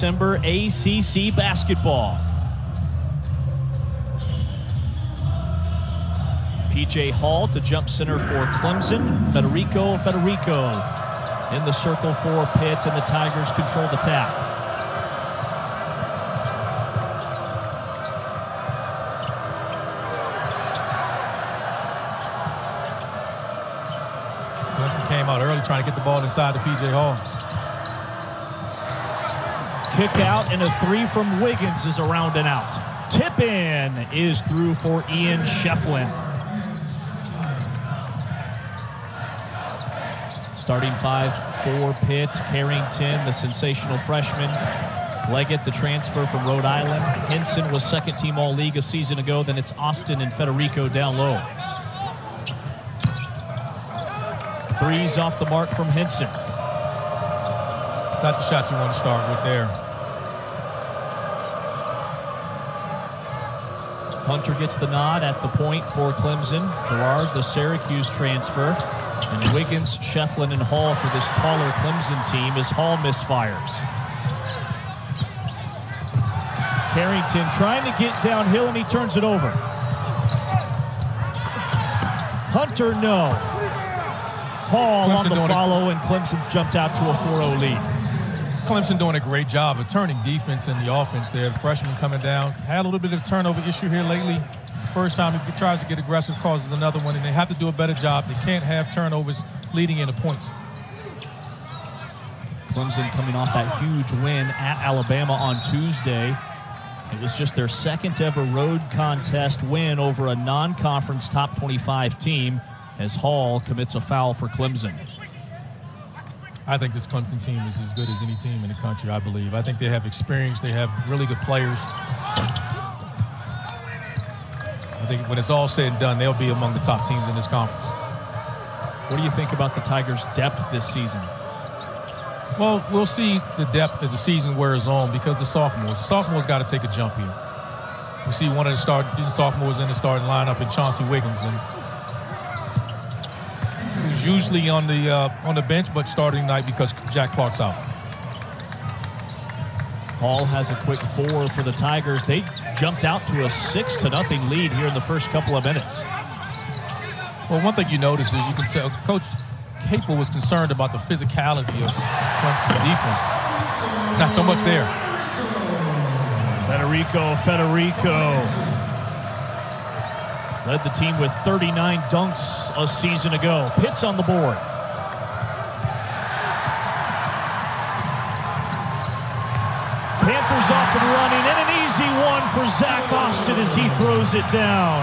December ACC basketball. P.J. Hall to jump center for Clemson. Federico in the circle for Pitt, and the Tigers control the tap. Clemson came out early trying to get the ball inside to P.J. Hall. Kick out, and a three from Wiggins is around and out. Tip in is through for Ian Shefflin. Starting five for Pitt: Carrington, the sensational freshman; Leggett, the transfer from Rhode Island; Hinson was second-team All-League a season ago. Then it's Austin and Federico down low. Threes off the mark from Hinson. Not the shot you want to start with there. Hunter gets the nod at the point for Clemson. Girard, the Syracuse transfer. And Wiggins, Shefflin, and Hall for this taller Clemson team as Hall misfires. Carrington trying to get downhill, and he turns it over. Hunter, no. Hall Clemson on the follow, and Clemson's jumped out to a 4-0 lead. Clemson doing a great job of turning defense in the offense there. The freshman coming down. Had a little bit of turnover issue here lately. First time he tries to get aggressive, causes another one, and they have to do a better job. They can't have turnovers leading into points. Clemson coming off that huge win at Alabama on Tuesday. It was just their second ever road contest win over a non-conference top 25 team as Hall commits a foul for Clemson. I think this Clemson team is as good as any team in the country, I believe. I think they have experience. They have really good players. I think when it's all said and done, they'll be among the top teams in this conference. What do you think about the Tigers' depth this season? Well, we'll see the depth as the season wears on because the sophomores got to take a jump here. We see one of the sophomores in the starting lineup in Chauncey Wiggins, and who's usually on the bench, but starting tonight because Jack Clark's out. Hall has a quick 4 for the Tigers. They jumped out to a 6-0 lead here in the first couple of minutes. Well, one thing you notice is you can tell Coach Capel was concerned about the physicality of Clemson's defense. Not so much there. Federico led the team with 39 dunks a season ago. Pitt's on the board. Panthers off and running, and an easy one for Zach Austin as he throws it down.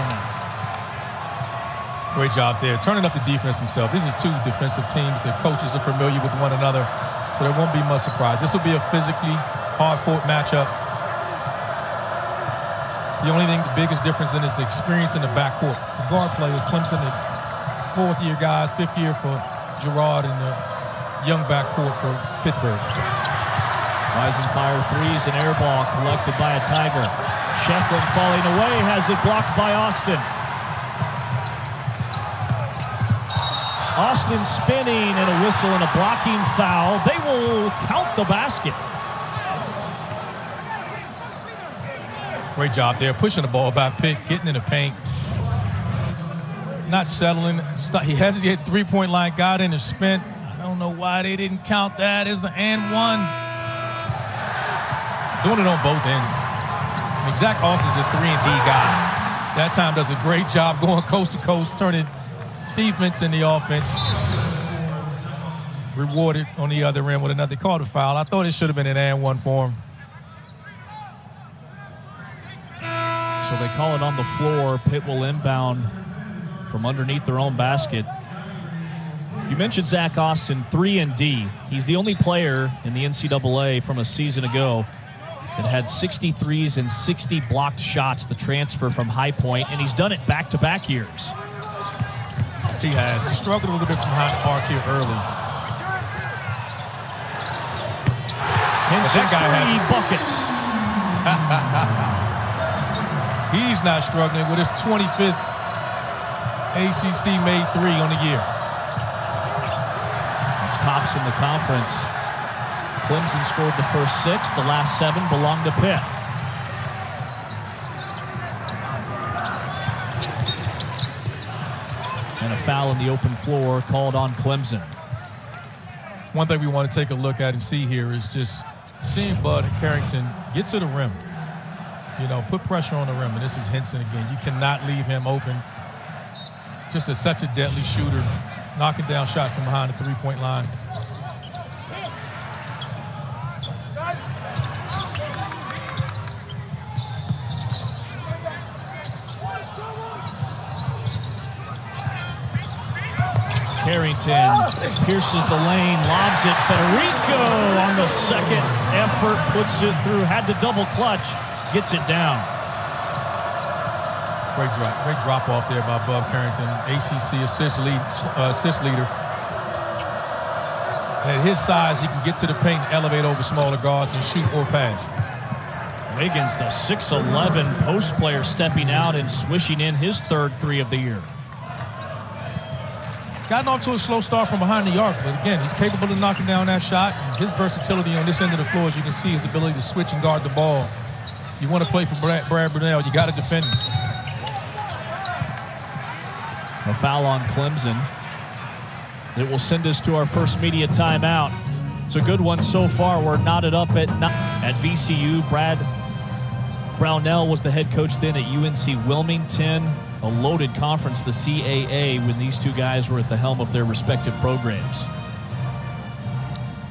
Great job there, turning up the defense himself. These are two defensive teams. The coaches are familiar with one another, so there won't be much surprise. This will be a physically hard-fought matchup. The only thing, the biggest difference in is the experience in the backcourt. The guard play with Clemson, the fourth-year guys, fifth year for Girard, and the young backcourt for Pittsburgh. Rising fire threes, an air ball collected by a Tiger. Shefflin falling away, has it blocked by Austin. Austin spinning, and a whistle and a blocking foul. They will count the basket. Great job there, pushing the ball by Pitt, getting in the paint. Not settling. He hesitated at the three-point line, got in and spent. I don't know why they didn't count that as an and one. Doing it on both ends. Zach Austin's a 3-and-D guy. That time does a great job going coast to coast, turning defense in the offense. Rewarded on the other end with another. They called a foul. I thought it should have been an and one for him. So they call it on the floor. Pitt will inbound from underneath their own basket. You mentioned Zach Austin, 3-and-D. He's the only player in the NCAA from a season ago that had 63s and 60 blocked shots, the transfer from High Point, and he's done it back-to-back years. He has. He struggled a little bit from Hyde Park here early. Hinson's 3 buckets. He's not struggling with his 25th ACC made 3 on the year. It's tops in the conference. Clemson scored the first 6. The last 7 belonged to Pitt. And a foul in the open floor called on Clemson. One thing we want to take a look at and see here is just seeing Bud Carrington get to the rim. You know, put pressure on the rim. And this is Hinson again. You cannot leave him open. Just such a deadly shooter, knocking down shots from behind the three-point line. Carrington pierces the lane, lobs it. Federico on the second effort, puts it through, had to double clutch, gets it down. Great drop off there by Bub Carrington, ACC assist leader. At his size, he can get to the paint, elevate over smaller guards, and shoot or pass. Wiggins, the 6'11" post player, stepping out and swishing in his third 3 of the year. Gotten off to a slow start from behind the arc, but again, he's capable of knocking down that shot. And his versatility on this end of the floor, as you can see, his ability to switch and guard the ball. You want to play for Brad Brunell, you got to defend him. A foul on Clemson. It will send us to our first media timeout. It's a good one so far. We're knotted up at VCU. Brad Brownell was the head coach then at UNC Wilmington. A loaded conference, the CAA, when these two guys were at the helm of their respective programs.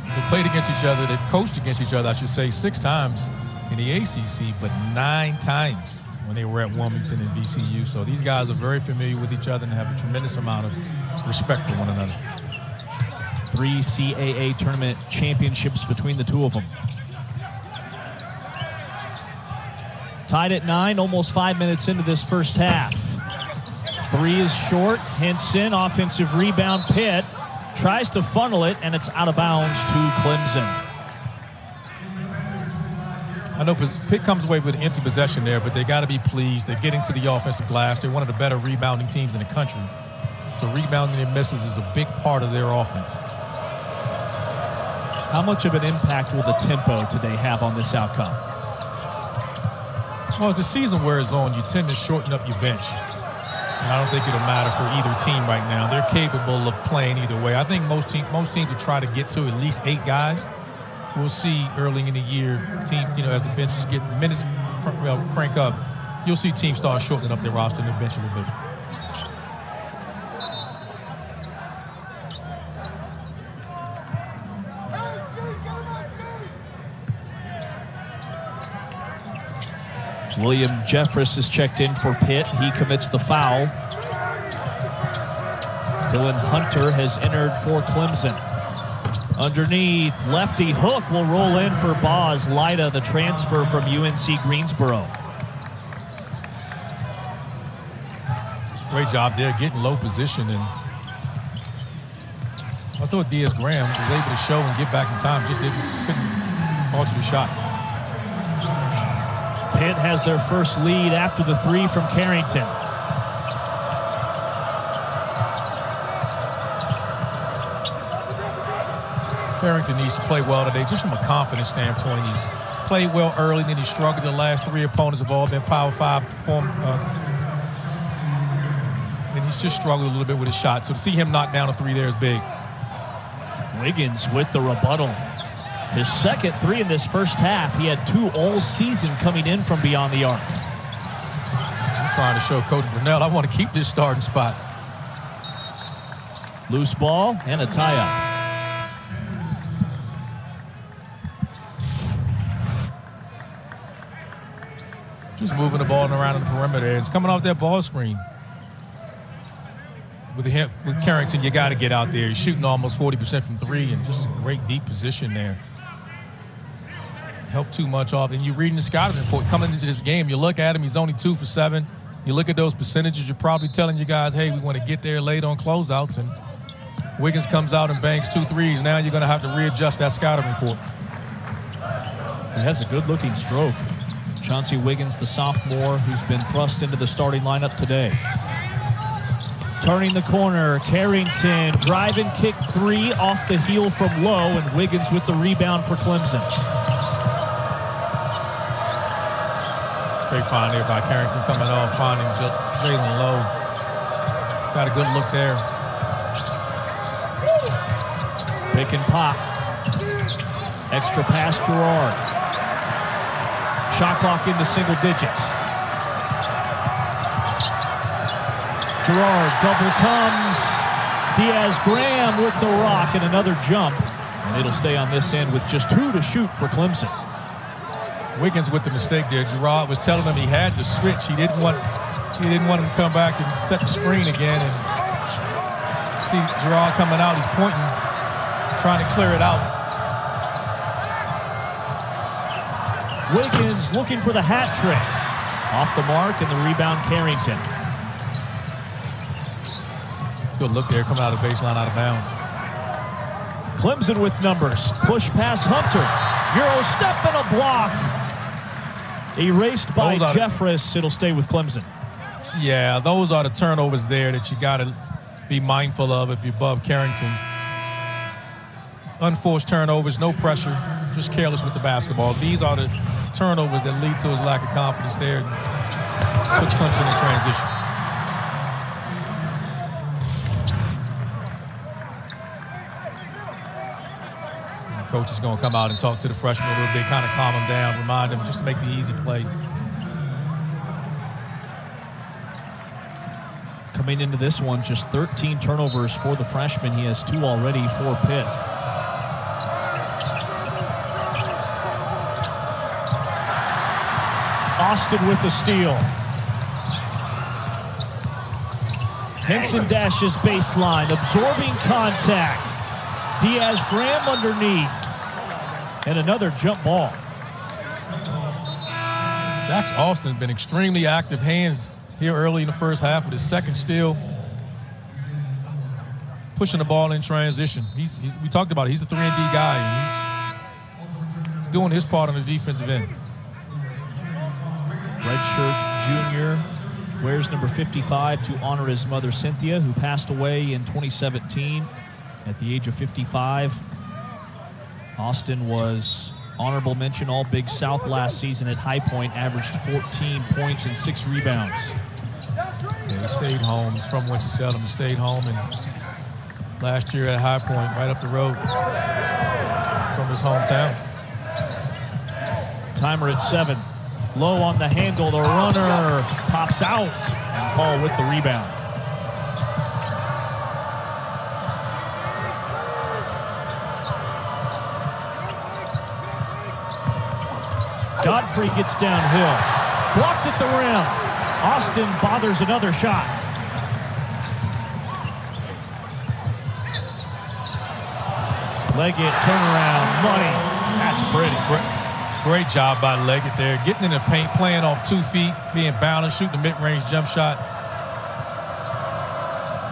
They played against each other. They coached against each other, I should say, 6 times in the ACC, but 9 times when they were at Wilmington and VCU. So these guys are very familiar with each other and have a tremendous amount of respect for one another. 3 CAA tournament championships between the two of them. Tied at 9, almost 5 minutes into this first half. 3 is short. Hinson, offensive rebound. Pitt tries to funnel it, and it's out of bounds to Clemson. I know Pitt comes away with an empty possession there, but they got to be pleased. They're getting to the offensive glass. They're one of the better rebounding teams in the country. So rebounding and misses is a big part of their offense. How much of an impact will the tempo today have on this outcome? Well, as the season wears on, you tend to shorten up your bench. And I don't think it'll matter for either team right now. They're capable of playing either way. I think most teams will try to get to at least 8 guys. We'll see early in the year, as the benches get minutes crank up, you'll see teams start shortening up their roster and their bench a little bit. William Jeffress is checked in for Pitt. He commits the foul. Dylan Hunter has entered for Clemson. Underneath, lefty hook will roll in for Boz Lida, the transfer from UNC Greensboro. Great job there, getting low position. And I thought Diaz Graham was able to show and get back in time, just couldn't alter the shot. Pitt has their first lead after the 3 from Carrington. Carrington needs to play well today, just from a confidence standpoint. He's played well early, then he struggled. The last 3 opponents have all been Power 5 and he's just struggled a little bit with his shot. So to see him knock down a 3 there is big. Wiggins with the rebuttal. His second 3 in this first half. He had 2 all season coming in from beyond the arc. He's trying to show Coach Brunell, I want to keep this starting spot. Loose ball and a tie-up. Just moving the ball around in the perimeter. It's coming off that ball screen. With Carrington, you got to get out there. He's shooting almost 40% from 3 and just a great deep position there. Helped too much off. And you're reading the scouting report coming into this game. You look at him, he's only 2 for 7. You look at those percentages, you're probably telling your guys, hey, we want to get there late on closeouts. And Wiggins comes out and banks 2 threes. Now you're going to have to readjust that scouting report. He has a good-looking stroke. Chauncey Wiggins, the sophomore, who's been thrust into the starting lineup today. Turning the corner, Carrington, drive and kick three off the heel from Lowe, and Wiggins with the rebound for Clemson. Great find there by Carrington coming off, finding Jalen Lowe. Got a good look there. Pick and pop. Extra pass, Girard. Shot clock into single digits. Girard double comes. Diaz-Graham with the rock and another jump. And it'll stay on this end with just 2 to shoot for Clemson. Wiggins with the mistake there. Girard was telling him he had to switch. He didn't want him to come back and set the screen again. And see Girard coming out. He's pointing, trying to clear it out. Wiggins looking for the hat trick. Off the mark, and the rebound, Carrington. Good look there, coming out of the baseline, out of bounds. Clemson with numbers. Push pass Hunter. Euro step and a block. Erased by Jeffress. It'll stay with Clemson. Yeah, those are the turnovers there that you got to be mindful of if you're above Carrington. It's unforced turnovers, no pressure, just careless with the basketball. These are the turnovers that lead to his lack of confidence there and puts Clemson in transition. Coach is going to come out and talk to the freshman a little bit, kind of calm him down, remind him just to make the easy play. Coming into this one, just 13 turnovers for the freshman. He has 2 already for Pitt. Austin with the steal. Hinson dashes baseline, absorbing contact. Diaz-Graham underneath. And another jump ball. Zach Austin's been extremely active hands here early in the first half with his second steal. Pushing the ball in transition. We talked about it. He's a 3-and-D guy. And he's doing his part on the defensive end. Redshirt junior. Wears number 55 to honor his mother, Cynthia, who passed away in 2017 at the age of 55. Austin was honorable mention All-Big South last season at High Point, averaged 14 points and 6 rebounds. Yeah, he stayed home. He's from Winston-Salem. He stayed home, and last year at High Point, right up the road from his hometown. Timer at 7. Low on the handle. The runner pops out. And Paul with the rebound. Godfrey gets downhill. Blocked at the rim. Austin bothers another shot. Leggett, turnaround, money. That's pretty. Great job by Leggett there. Getting in the paint, playing off 2 feet, being balanced, shooting a mid-range jump shot.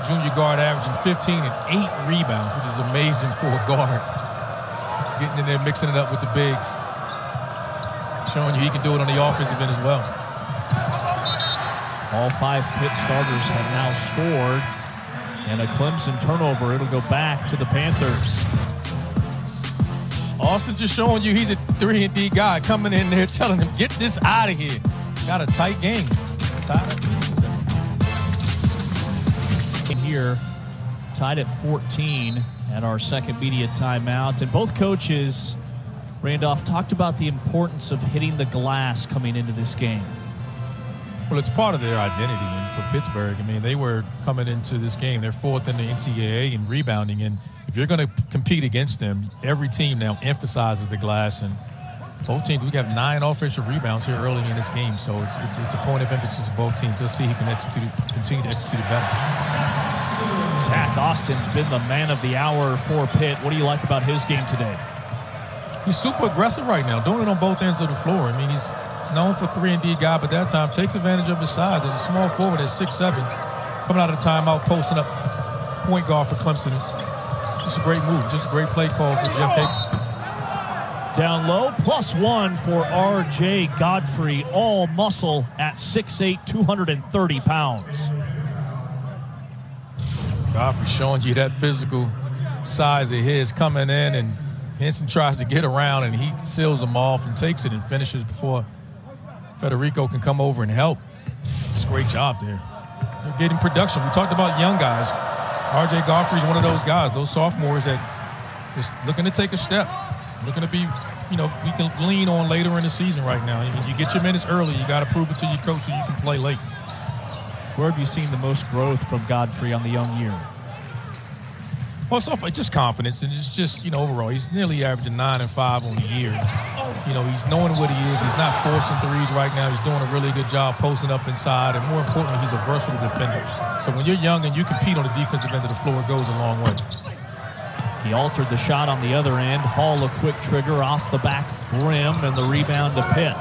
Junior guard averaging 15 and 8 rebounds, which is amazing for a guard. Getting in there, mixing it up with the bigs. Showing you he can do it on the offensive end as well. All 5 Pitt starters have now scored. And a Clemson turnover. It'll go back to the Panthers. Austin just showing you he's a 3-and-D guy, coming in there telling him, get this out of here. Got a tight game. Here, tied at 14 at our second media timeout. And both coaches, Randolph, talked about the importance of hitting the glass coming into this game. Well, it's part of their identity. And for Pittsburgh, I mean, they were coming into this game, they're 4th in the NCAA in rebounding. And if you're going to compete against them, every team now emphasizes the glass. And both teams, we have 9 offensive rebounds here early in this game. So it's a point of emphasis of both teams. Let's see who can continue to execute it better. Zach Austin's been the man of the hour for Pitt. What do you like about his game today? He's super aggressive right now, doing it on both ends of the floor. I mean, he's known for 3-and-D guy, but that time takes advantage of his size. As a small forward at 6'7", coming out of the timeout, posting up point guard for Clemson. Just a great move, just a great play call for Jeff Hagan. Down low, +1 for R.J. Godfrey, all muscle at 6'8", 230 pounds. Godfrey showing you that physical size of his coming in, and Hinson tries to get around, and he seals him off and takes it and finishes before Federico can come over and help. It's a great job there. They're getting production. We talked about young guys. R.J. Godfrey's one of those guys, those sophomores that is looking to take a step, looking to be, we can lean on later in the season right now. You get your minutes early, you got to prove it to your coach so you can play late. Where have you seen the most growth from Godfrey on the young year? Well, it's just confidence, and it's just, overall, he's nearly averaging 9 and 5 on the year. He's knowing what he is. He's not forcing threes right now. He's doing a really good job posting up inside, and more importantly, he's a versatile defender. So when you're young and you compete on the defensive end of the floor, it goes a long way. He altered the shot on the other end. Hall a quick trigger off the back rim, and the rebound to Pitt.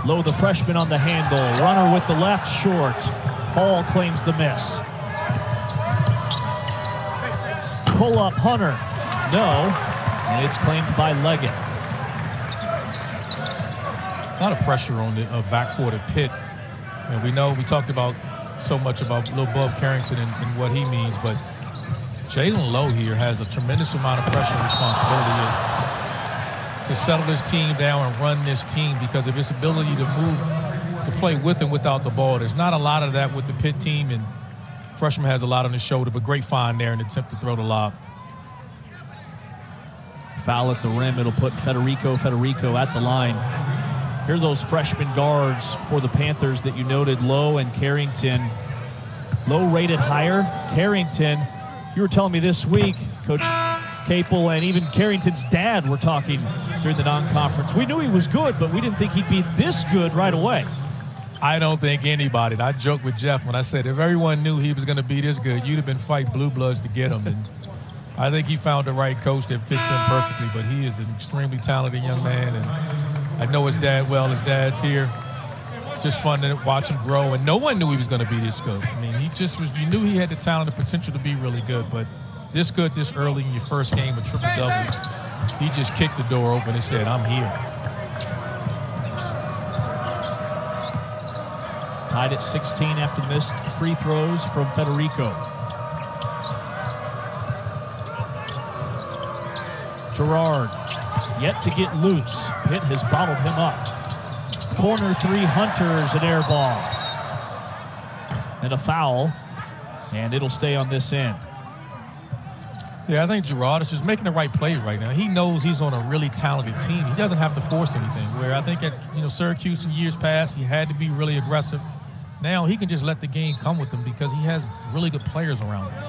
Lowe, the freshman, on the handle. Runner with the left, short. Hall claims the miss. Pull up, Hunter. No, and it's claimed by Leggett. A lot of pressure on the backcourt at Pitt. And we talked about so much about Lil Bub Carrington and what he means, but Jalen Lowe here has a tremendous amount of pressure and responsibility to settle this team down and run this team because of his ability to move, to play with and without the ball. There's not a lot of that with the Pitt team, and freshman has a lot on his shoulder, but great find there and attempt to throw the lob. Foul at the rim. It'll put Federico at the line. Here are those freshman guards for the Panthers that you noted, Lowe and Carrington. Lowe rated higher. Carrington, you were telling me this week, Coach Capel and even Carrington's dad were talking during the non-conference. We knew he was good, but we didn't think he'd be this good right away. I don't think anybody. I joked with Jeff when I said if everyone knew he was going to be this good, you'd have been fighting blue bloods to get him. And I think he found the right coach that fits him perfectly, but he is an extremely talented young man, and I know his dad well. His dad's here. Just fun to watch him grow, and no one knew he was going to be this good. I mean, you knew he had the talent and potential to be really good, but this good this early in your first game, a triple-double, he just kicked the door open and said, I'm here. Tied at 16 after missed free throws from Federico. Girard yet to get loose. Pitt has bottled him up. Corner three, Hunter's an air ball. And a foul, and it'll stay on this end. Yeah, I think Girard is just making the right play right now. He knows he's on a really talented team. He doesn't have to force anything, where I think at Syracuse in years past, he had to be really aggressive. Now he can just let the game come with him because he has really good players around him.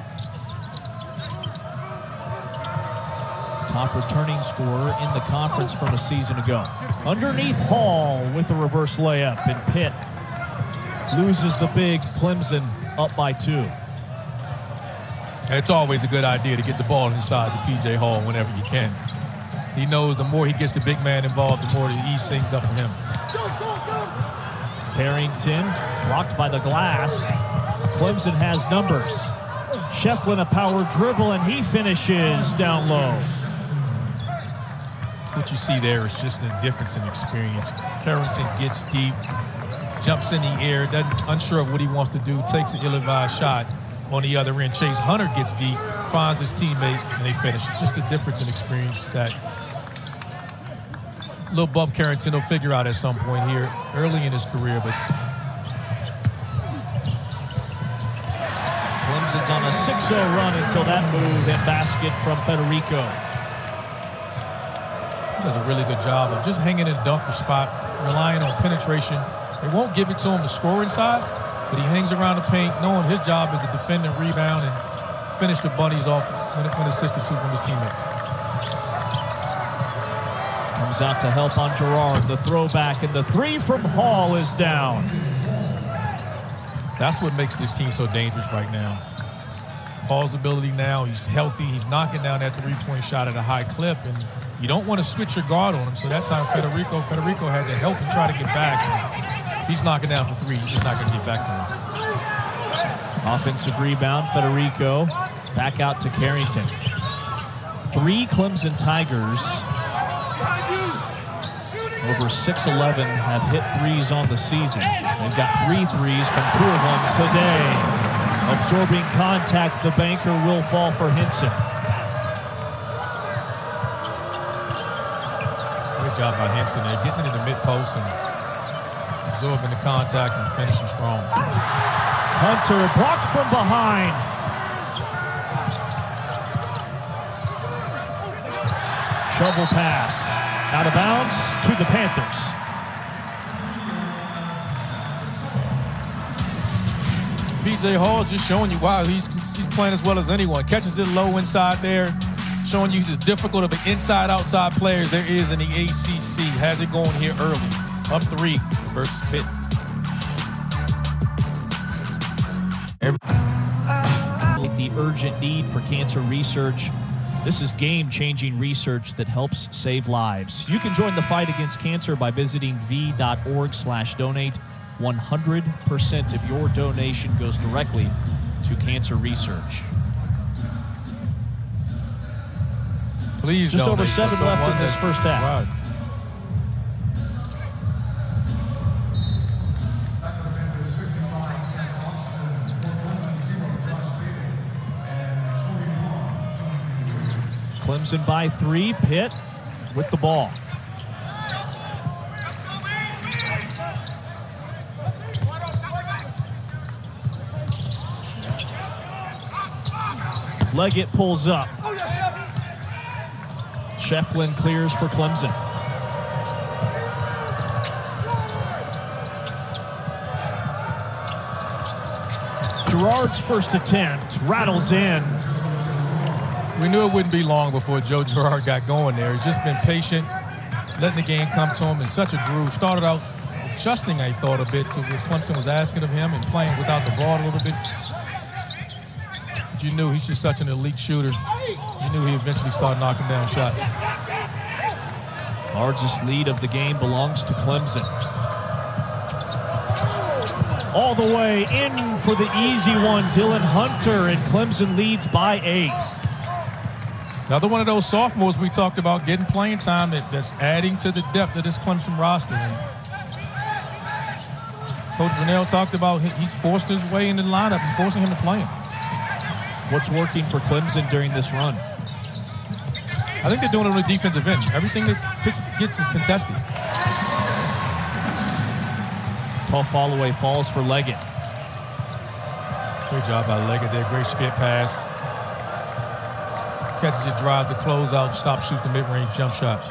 Top returning scorer in the conference from a season ago. Underneath Hall with a reverse layup, and Pitt loses the big. Clemson up by 2. It's always a good idea to get the ball inside to P.J. Hall whenever you can. He knows the more he gets the big man involved, the more it eases things up for him. Carrington blocked by the glass. Clemson has numbers. Shefflin a power dribble, and he finishes down low. What you see there is just a difference in experience. Carrington gets deep, jumps in the air, unsure of what he wants to do, takes an ill-advised shot. On the other end, Chase Hunter gets deep, finds his teammate, and they finish. It's just a difference in experience that Lil Bub Carrington will figure out at some point here early in his career. But Clemson's on a 6-0 run until that move and basket from Federico. He does a really good job of just hanging in a dunker spot, relying on penetration. They won't give it to him to score inside, but he hangs around the paint, knowing his job is to defend and rebound and finish the bunnies off when assisted to from his teammates. Comes out to help on Girard. The throwback, and the three from Hall is down. That's what makes this team so dangerous right now. Hall's ability now, he's healthy, he's knocking down that three-point shot at a high clip, and you don't want to switch your guard on him, so that time Federico had to help and try to get back. If he's knocking down for three, he's just not going to get back to him. Offensive rebound, Federico. Back out to Carrington. 3 Clemson Tigers over 6'11", have hit threes on the season. They've got 3 threes from 2 of them today. Absorbing contact, the banker will fall for Hinson. Great job by Hinson there, getting into the mid-post and absorbing the contact and finishing strong. Hunter blocked from behind. Shovel pass. Out of bounds to the Panthers. P.J. Hall just showing you why he's playing as well as anyone. Catches it low inside there, showing you he's as difficult of an inside-outside player there is in the ACC. Has it going here early. Up 3 versus Pitt. The urgent need for cancer research. This is game-changing research that helps save lives. You can join the fight against cancer by visiting v.org/donate. 100% of your donation goes directly to cancer research. Please just donate. Over 7 left in this first half. Right. Clemson by 3, Pitt with the ball. Leggett pulls up. Shefflin clears for Clemson. Girard's first attempt rattles in. We knew it wouldn't be long before Joe Girard got going there. He's just been patient, letting the game come to him in such a groove. Started out adjusting, I thought, a bit to what Clemson was asking of him and playing without the ball a little bit. But you knew he's just such an elite shooter. You knew he eventually started knocking down shots. Largest lead of the game belongs to Clemson. All the way in for the easy one, Dylan Hunter, and Clemson leads by 8. Another one of those sophomores we talked about getting playing time that's adding to the depth of this Clemson roster. And Coach Brunell talked about he's forced his way in the lineup and forcing him to play him. What's working for Clemson during this run? I think they're doing it on the defensive end. Everything that Pittsburgh gets is contested. Tall fall away falls for Leggett. Great job by Leggett there. Great skip pass. Catches it, drive to close out, stop, shoot the mid-range jump shot.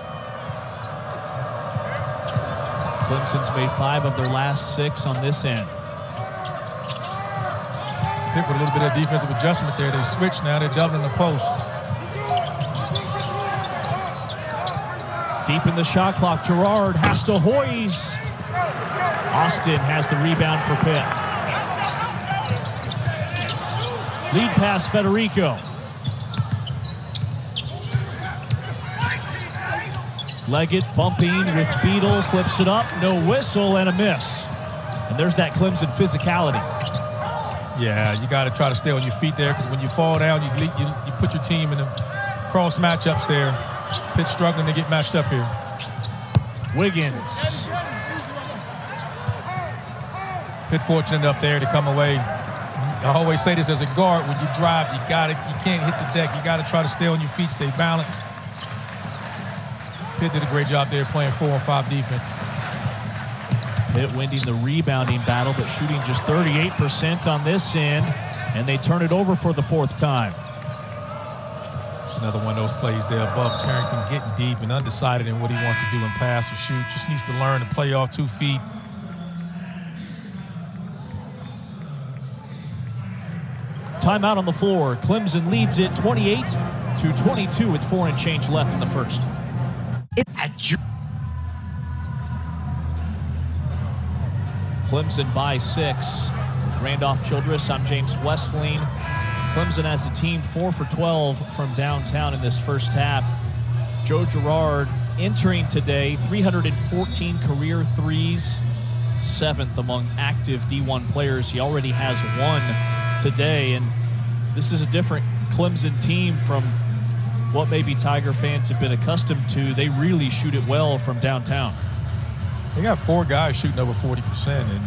Clemson's made 5 of their last 6 on this end. Pitt with a little bit of defensive adjustment there. They switch now. They're doubling the post. Deep in the shot clock, Girard has to hoist. Austin has the rebound for Pitt. Lead pass, Federico. Leggett bumping with Beadle, flips it up, no whistle, and a miss. And there's that Clemson physicality. Yeah, you got to try to stay on your feet there, because when you fall down, you put your team in the cross matchups there. Pitt struggling to get matched up here. Wiggins. Pitt fortunate up there to come away. I always say this as a guard: when you drive, you can't hit the deck. You got to try to stay on your feet, stay balanced. Pitt did a great job there playing 4-on-5 defense. Pitt winning the rebounding battle, but shooting just 38% on this end, and they turn it over for the 4th time. It's another one of those plays there above Carrington, getting deep and undecided in what he wants to do in pass or shoot. Just needs to learn to play off 2 feet. Timeout on the floor. Clemson leads it 28-22 with 4 and change left in the first. Clemson by 6. With Randolph Childress, I'm James Westfleen. Clemson as a team 4 for 12 from downtown in this first half. Joe Girard entering today, 314 career threes, 7th among active D1 players. He already has 1 today, and this is a different Clemson team from what maybe Tiger fans have been accustomed to. They really shoot it well from downtown. They got 4 guys shooting over 40%, and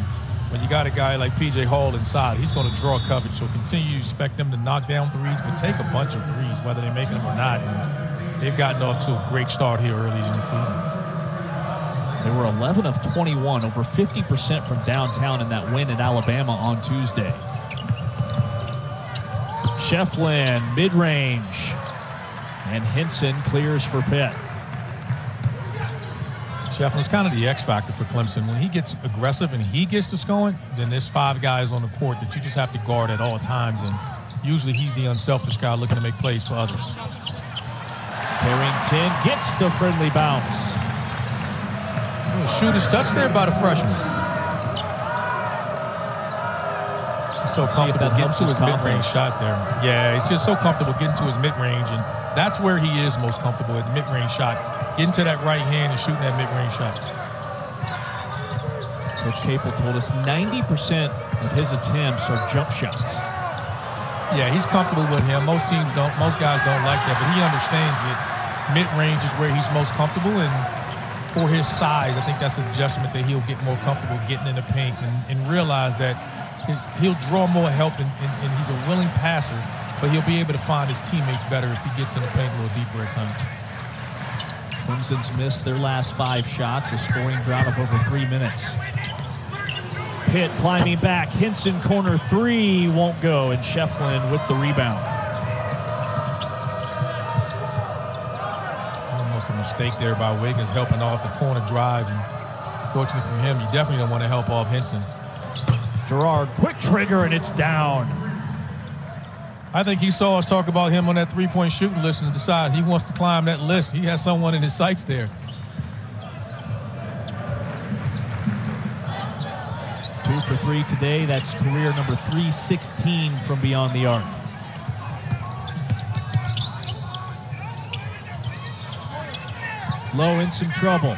when you got a guy like P.J. Hall inside, he's going to draw coverage. So continue to expect them to knock down threes, but take a bunch of threes, whether they make them or not. And they've gotten off to a great start here early in the season. They were 11 of 21, over 50% from downtown in that win at Alabama on Tuesday. Shefflin, mid-range, and Hinson clears for Pitt. Shefflin's kind of the X factor for Clemson. When he gets aggressive and he gets this going, then there's 5 guys on the court that you just have to guard at all times, and usually he's the unselfish guy looking to make plays for others. Carrington gets the friendly bounce. Shooter's touch there by the freshman. He's so comfortable getting to his mid-range shot there. Yeah, he's just so comfortable getting to his mid-range, and that's where he is most comfortable, at the mid-range shot. Getting to that right hand and shooting that mid-range shot. Coach Capel told us 90% of his attempts are jump shots. Yeah, he's comfortable with him. Most guys don't like that, but he understands it. Mid-range is where he's most comfortable, and for his size, I think that's an adjustment that he'll get more comfortable getting in the paint and realize that he'll draw more help, and he's a willing passer, but he'll be able to find his teammates better if he gets in the paint a little deeper at times. Clemson's missed their last 5 shots, a scoring drought of over 3 minutes. Pitt climbing back. Hinson corner 3 won't go, and Shefflin with the rebound. Almost a mistake there by Wiggins helping off the corner drive, and fortunately from him, you definitely don't want to help off Hinson. Girard, quick trigger, and it's down. I think he saw us talk about him on that 3-point shooting list and decided he wants to climb that list. He has someone in his sights there. 2 for 3 today. That's career number 316 from beyond the arc. Low in some trouble.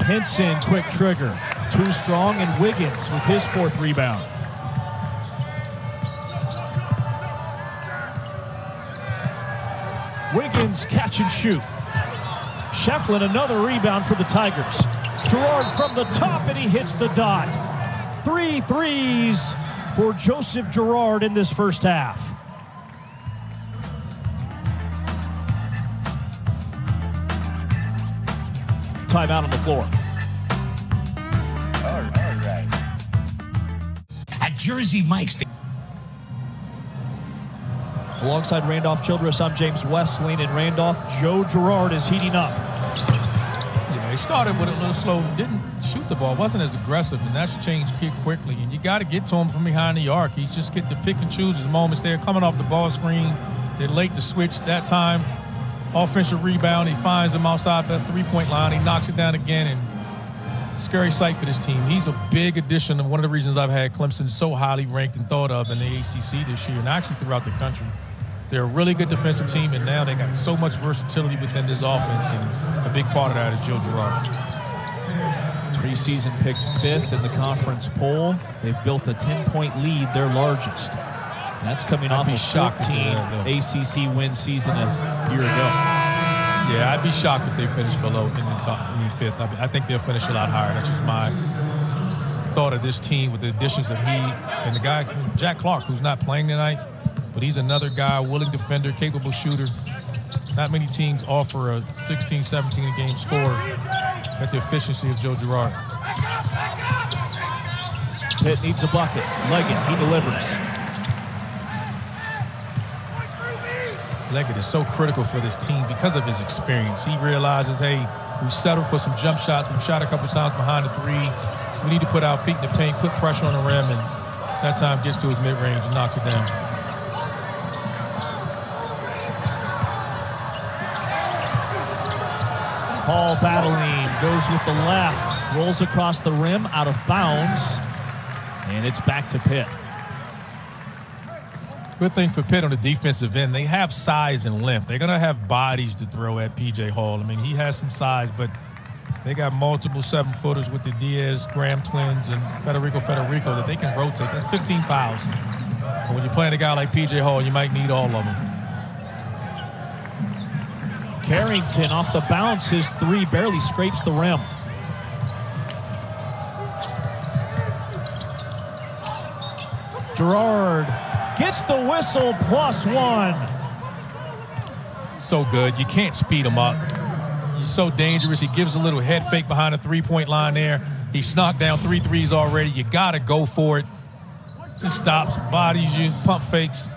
Hinson, quick trigger. Too strong, and Wiggins with his 4th rebound. Wiggins catch and shoot. Shefflin, another rebound for the Tigers. Girard from the top, and he hits the dot. 3 threes for Joseph Girard in this first half. Timeout on the floor. All right. At Jersey Mike's. Alongside Randolph Childress, I'm James Westling, and Randolph, Joe Girard is heating up. Yeah, he started with a little slow, didn't shoot the ball, wasn't as aggressive, and that's changed quickly. And you got to get to him from behind the arc. He just get to pick and choose his moments there, coming off the ball screen. They're late to switch that time. Offensive rebound, he finds him outside the 3-point line. He knocks it down again, and scary sight for this team. He's a big addition, and one of the reasons I've had Clemson so highly ranked and thought of in the ACC this year, and actually throughout the country. They're a really good defensive team, and now they got so much versatility within this offense, and a big part of that is Joe Girard. Preseason picked 5th in the conference poll. They've built a 10-point lead, their largest. And that's coming off a 14 ACC win season a year ago. Yeah, I'd be shocked if they finish below in the top, 5th. I think they'll finish a lot higher. That's just my thought of this team with the additions of he and the guy, Jack Clark, who's not playing tonight. But he's another guy, willing defender, capable shooter. Not many teams offer a 16, 17 a game score at the efficiency of Joe Girard. Pitt needs a bucket. Leggett, he delivers. Leggett is so critical for this team because of his experience. He realizes, hey, we've settled for some jump shots. We've shot a couple times behind the 3. We need to put our feet in the paint, put pressure on the rim, and that time gets to his mid-range and knocks it down. Hall battling, goes with the left, rolls across the rim, out of bounds, and it's back to Pitt. Good thing for Pitt on the defensive end, they have size and length. They're going to have bodies to throw at P.J. Hall. I mean, he has some size, but they got multiple 7-footers with the Diaz-Graham twins and Federico that they can rotate. That's 15 fouls. And when you're playing a guy like P.J. Hall, you might need all of them. Carrington off the bounce, his 3 barely scrapes the rim. Girard gets the whistle, +1. So good. You can't speed him up. He's so dangerous. He gives a little head fake behind the three-point line there. He snuck down 3 threes already. You got to go for it. Just stops, bodies you, pump fakes.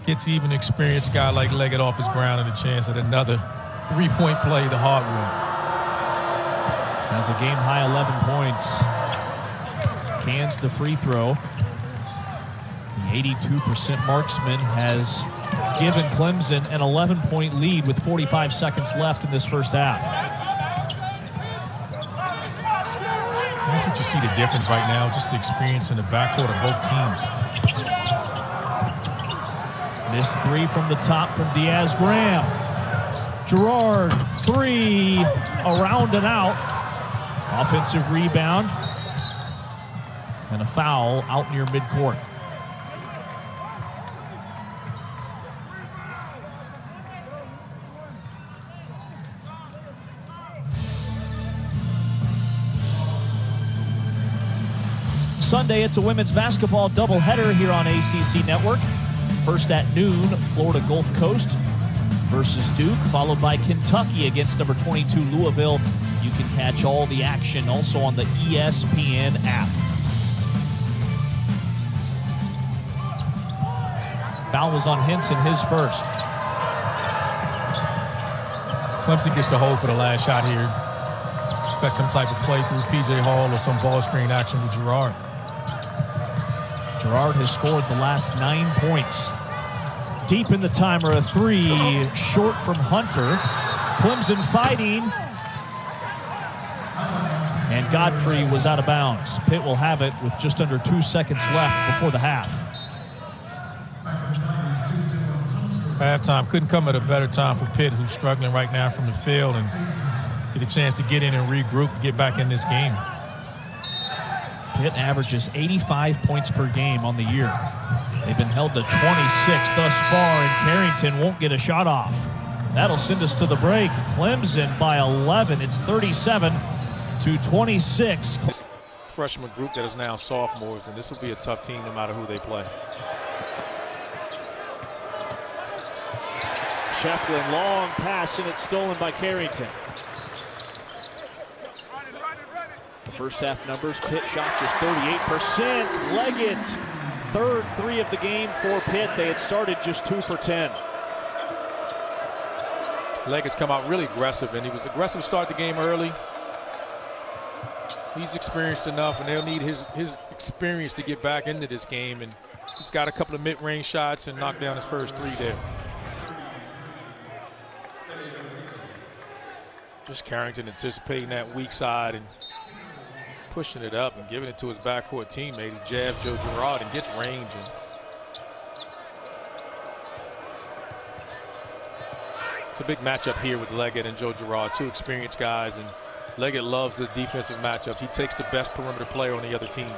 Gets even an experienced guy like Leggett off his ground and a chance at another three-point play the hard way. Has a game-high 11 points. Cans the free throw. The 82% marksman has given Clemson an 11-point lead with 45 seconds left in this first half. That's what you see the difference right now, just the experience in the backcourt of both teams. Missed 3 from the top from Diaz-Graham. Girard, 3, around and out. Offensive rebound. And a foul out near midcourt. Sunday, it's a women's basketball doubleheader here on ACC Network. First at noon, Florida Gulf Coast versus Duke, followed by Kentucky against number 22 Louisville. You can catch all the action also on the ESPN app. Foul was on Hinson, his first. Clemson gets the hold for the last shot here. Expect some type of play through P.J. Hall or some ball screen action with Girard. Girard has scored the last 9 points. Deep in the timer, a 3, short from Hunter. Clemson fighting. And Godfrey was out of bounds. Pitt will have it with just under 2 seconds left before the half. Halftime couldn't come at a better time for Pitt, who's struggling right now from the field, and get a chance to get in and regroup and get back in this game. Pitt averages 85 points per game on the year. They've been held to 26 thus far, and Carrington won't get a shot off. That'll send us to the break. Clemson by 11. It's 37-26. Freshman group that is now sophomores, and this will be a tough team no matter who they play. Shefflin, long pass, and it's stolen by Carrington. The first half numbers, Pitt shot just 38%. Leggett, third 3 of the game for Pitt. They had started just 2 for 10. Leggett's come out really aggressive, and he was aggressive to start the game early. He's experienced enough, and they'll need his experience to get back into this game, and he's got a couple of mid-range shots and knocked down his first 3 there. Just Carrington anticipating that weak side and pushing it up and giving it to his backcourt teammate. He jabs Joe Girard and gets range. And it's a big matchup here with Leggett and Joe Girard, 2 experienced guys, and Leggett loves the defensive matchups. He takes the best perimeter player on the other team.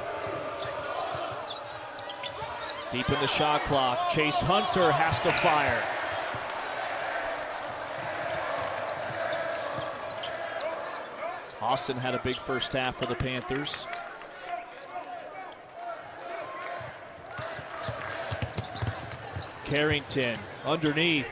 Deep in the shot clock, Chase Hunter has to fire. Austin had a big first half for the Panthers. Carrington underneath.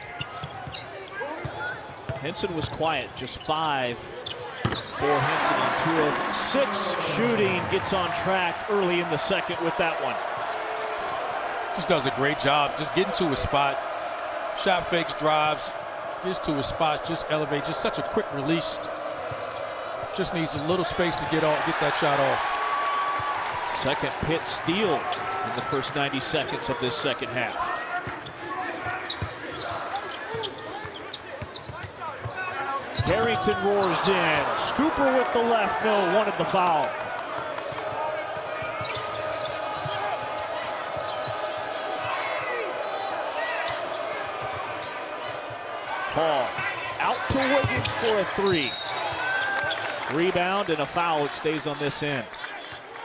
Hinson was quiet, just 5 for Hinson on 2 of 6 shooting. Gets on track early in the second with that one. Just does a great job, just getting to his spot. Shot fakes, drives, gets to his spot, just elevates, just such a quick release. Just needs a little space to get that shot off. Second Pitt steal in the first 90 seconds of this second half. Carrington roars in. Scooper with the left, no, wanted the foul. Paul out to Wiggins for a 3. Rebound and a foul. It stays on this end.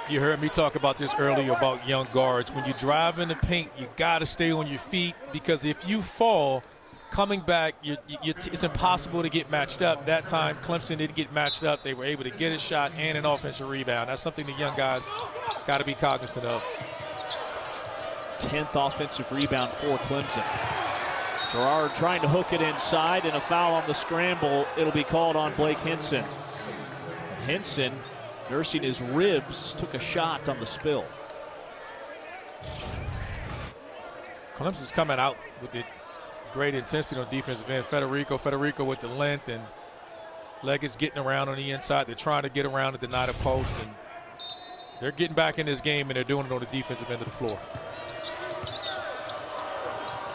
You heard me talk about this earlier about young guards. When you drive in the paint, you got to stay on your feet, because if you fall, coming back, it's impossible to get matched up. That time, Clemson didn't get matched up. They were able to get a shot and an offensive rebound. That's something the young guys got to be cognizant of. 10th offensive rebound for Clemson. Girard trying to hook it inside, and a foul on the scramble. It'll be called on Blake Hinson. Hinson, nursing his ribs, took a shot on the spill. Clemson's coming out with the great intensity on defensive end. Federico with the length, and Leggett's getting around on the inside. They're trying to get around and deny the post, and they're getting back in this game, and they're doing it on the defensive end of the floor.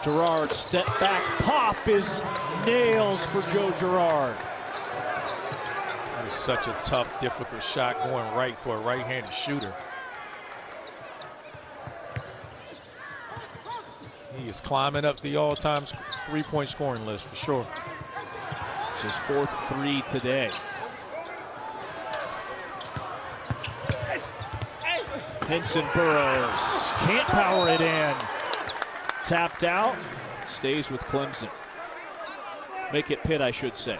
Girard step back pop is nails for Joe Girard. That is such a tough, difficult shot going right for a right-handed shooter. He is climbing up the all-time three-point scoring list for sure. It's his 4th 3 today. Hinson burrows, can't power it in. Tapped out, stays with Clemson. Make it Pitt, I should say.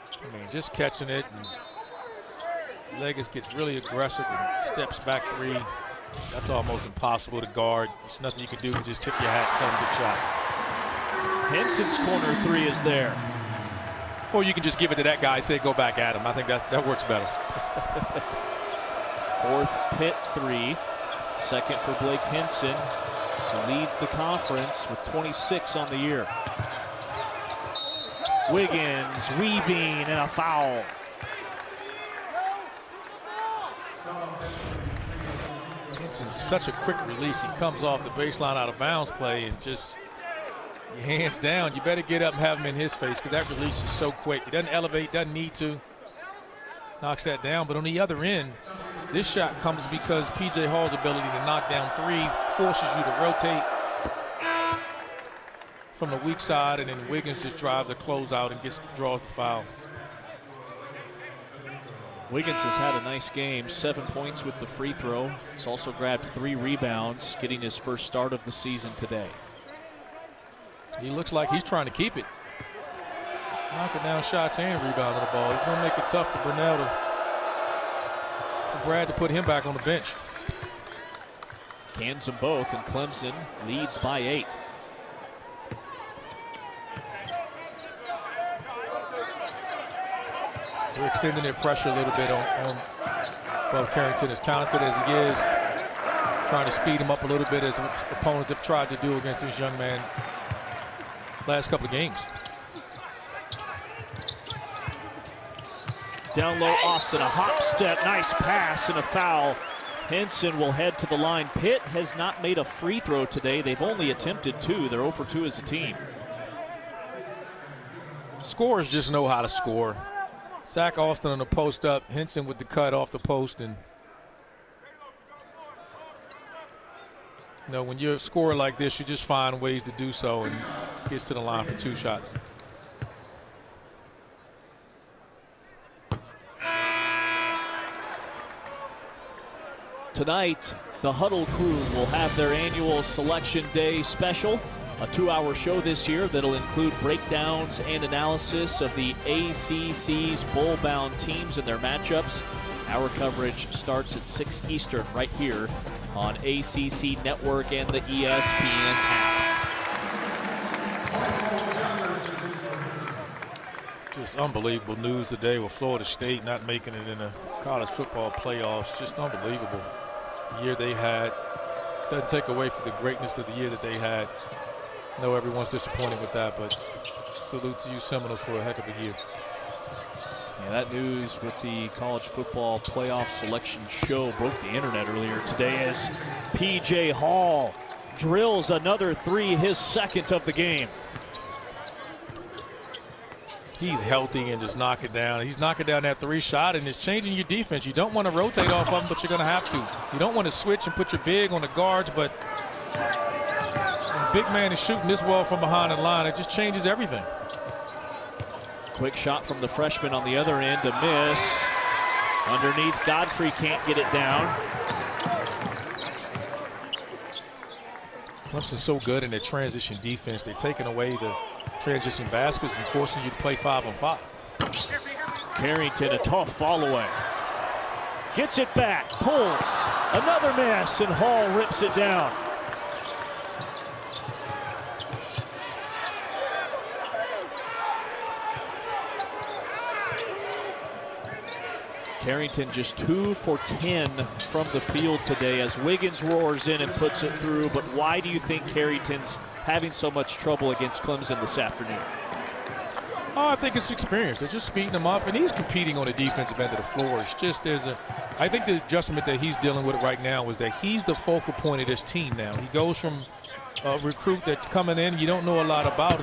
I mean, just catching it, and Leggett gets really aggressive and steps back 3. That's almost impossible to guard. There's nothing you can do. You just tip your hat and tell him good shot. Hinson's corner 3 is there. Or you can just give it to that guy and say, go back at him. I think that works better. 4th Pitt 3. 2nd for Blake Hinson, who leads the conference with 26 on the year. Wiggins weaving and a foul. Hinson's such a quick release. He comes off the baseline out of bounds play and just your hands down. You better get up and have him in his face, because that release is so quick. He doesn't elevate, doesn't need to. Knocks that down. But on the other end, this shot comes because P.J. Hall's ability to knock down 3 forces you to rotate from the weak side, and then Wiggins just drives a closeout and draws the foul. Wiggins has had a nice game, 7 points with the free throw. He's also grabbed 3 rebounds, getting his first start of the season today. He looks like he's trying to keep it. Knocking down shots and rebounding the ball. He's going to make it tough for Brad to put him back on the bench. Cans them both, and Clemson leads by 8. They're extending their pressure a little bit on Bud Carrington, as talented as he is, trying to speed him up a little bit, as opponents have tried to do against this young man last couple of games. Down low, Austin, a hop step, nice pass and a foul. Hinson will head to the line. Pitt has not made a free throw today. They've only attempted 2. They're 0 for 2 as a team. Scorers just know how to score. Zach Austin on the post up, Hinson with the cut off the post, and you know, when you're a scorer like this, you just find ways to do so, and gets to the line for 2 shots. Tonight, the Huddle crew will have their annual Selection Day special, a 2-hour show this year that'll include breakdowns and analysis of the ACC's bowl-bound teams and their matchups. Our coverage starts at 6 Eastern right here on ACC Network and the ESPN app. Just unbelievable news today with Florida State not making it in the college football playoffs. Just unbelievable. The year they had doesn't take away from the greatness of the year that they had. I know everyone's disappointed with that, but salute to you Seminoles for a heck of a year. Yeah, that news with the college football playoff selection show broke the internet earlier today as P.J. Hall drills another 3, his 2nd of the game. He's healthy and just knock it down. He's knocking down that 3 shot, and it's changing your defense. You don't want to rotate off of him, but you're going to have to. You don't want to switch and put your big on the guards, but when the big man is shooting this well from behind the line, it just changes everything. Quick shot from the freshman on the other end, a miss. Underneath, Godfrey can't get it down. Clemson's so good in their transition defense. They're taking away the transition baskets and forcing you to play 5-on-5. Carrington, a tough follow away. Gets it back, pulls, another miss, and Hall rips it down. Carrington just 2 for 10 from the field today as Wiggins roars in and puts it through. But why do you think Carrington's having so much trouble against Clemson this afternoon? Oh, I think it's experience. They're just speeding him up, and he's competing on the defensive end of the floor. It's just I think the adjustment that he's dealing with right now is that he's the focal point of this team now. He goes from a recruit that's coming in you don't know a lot about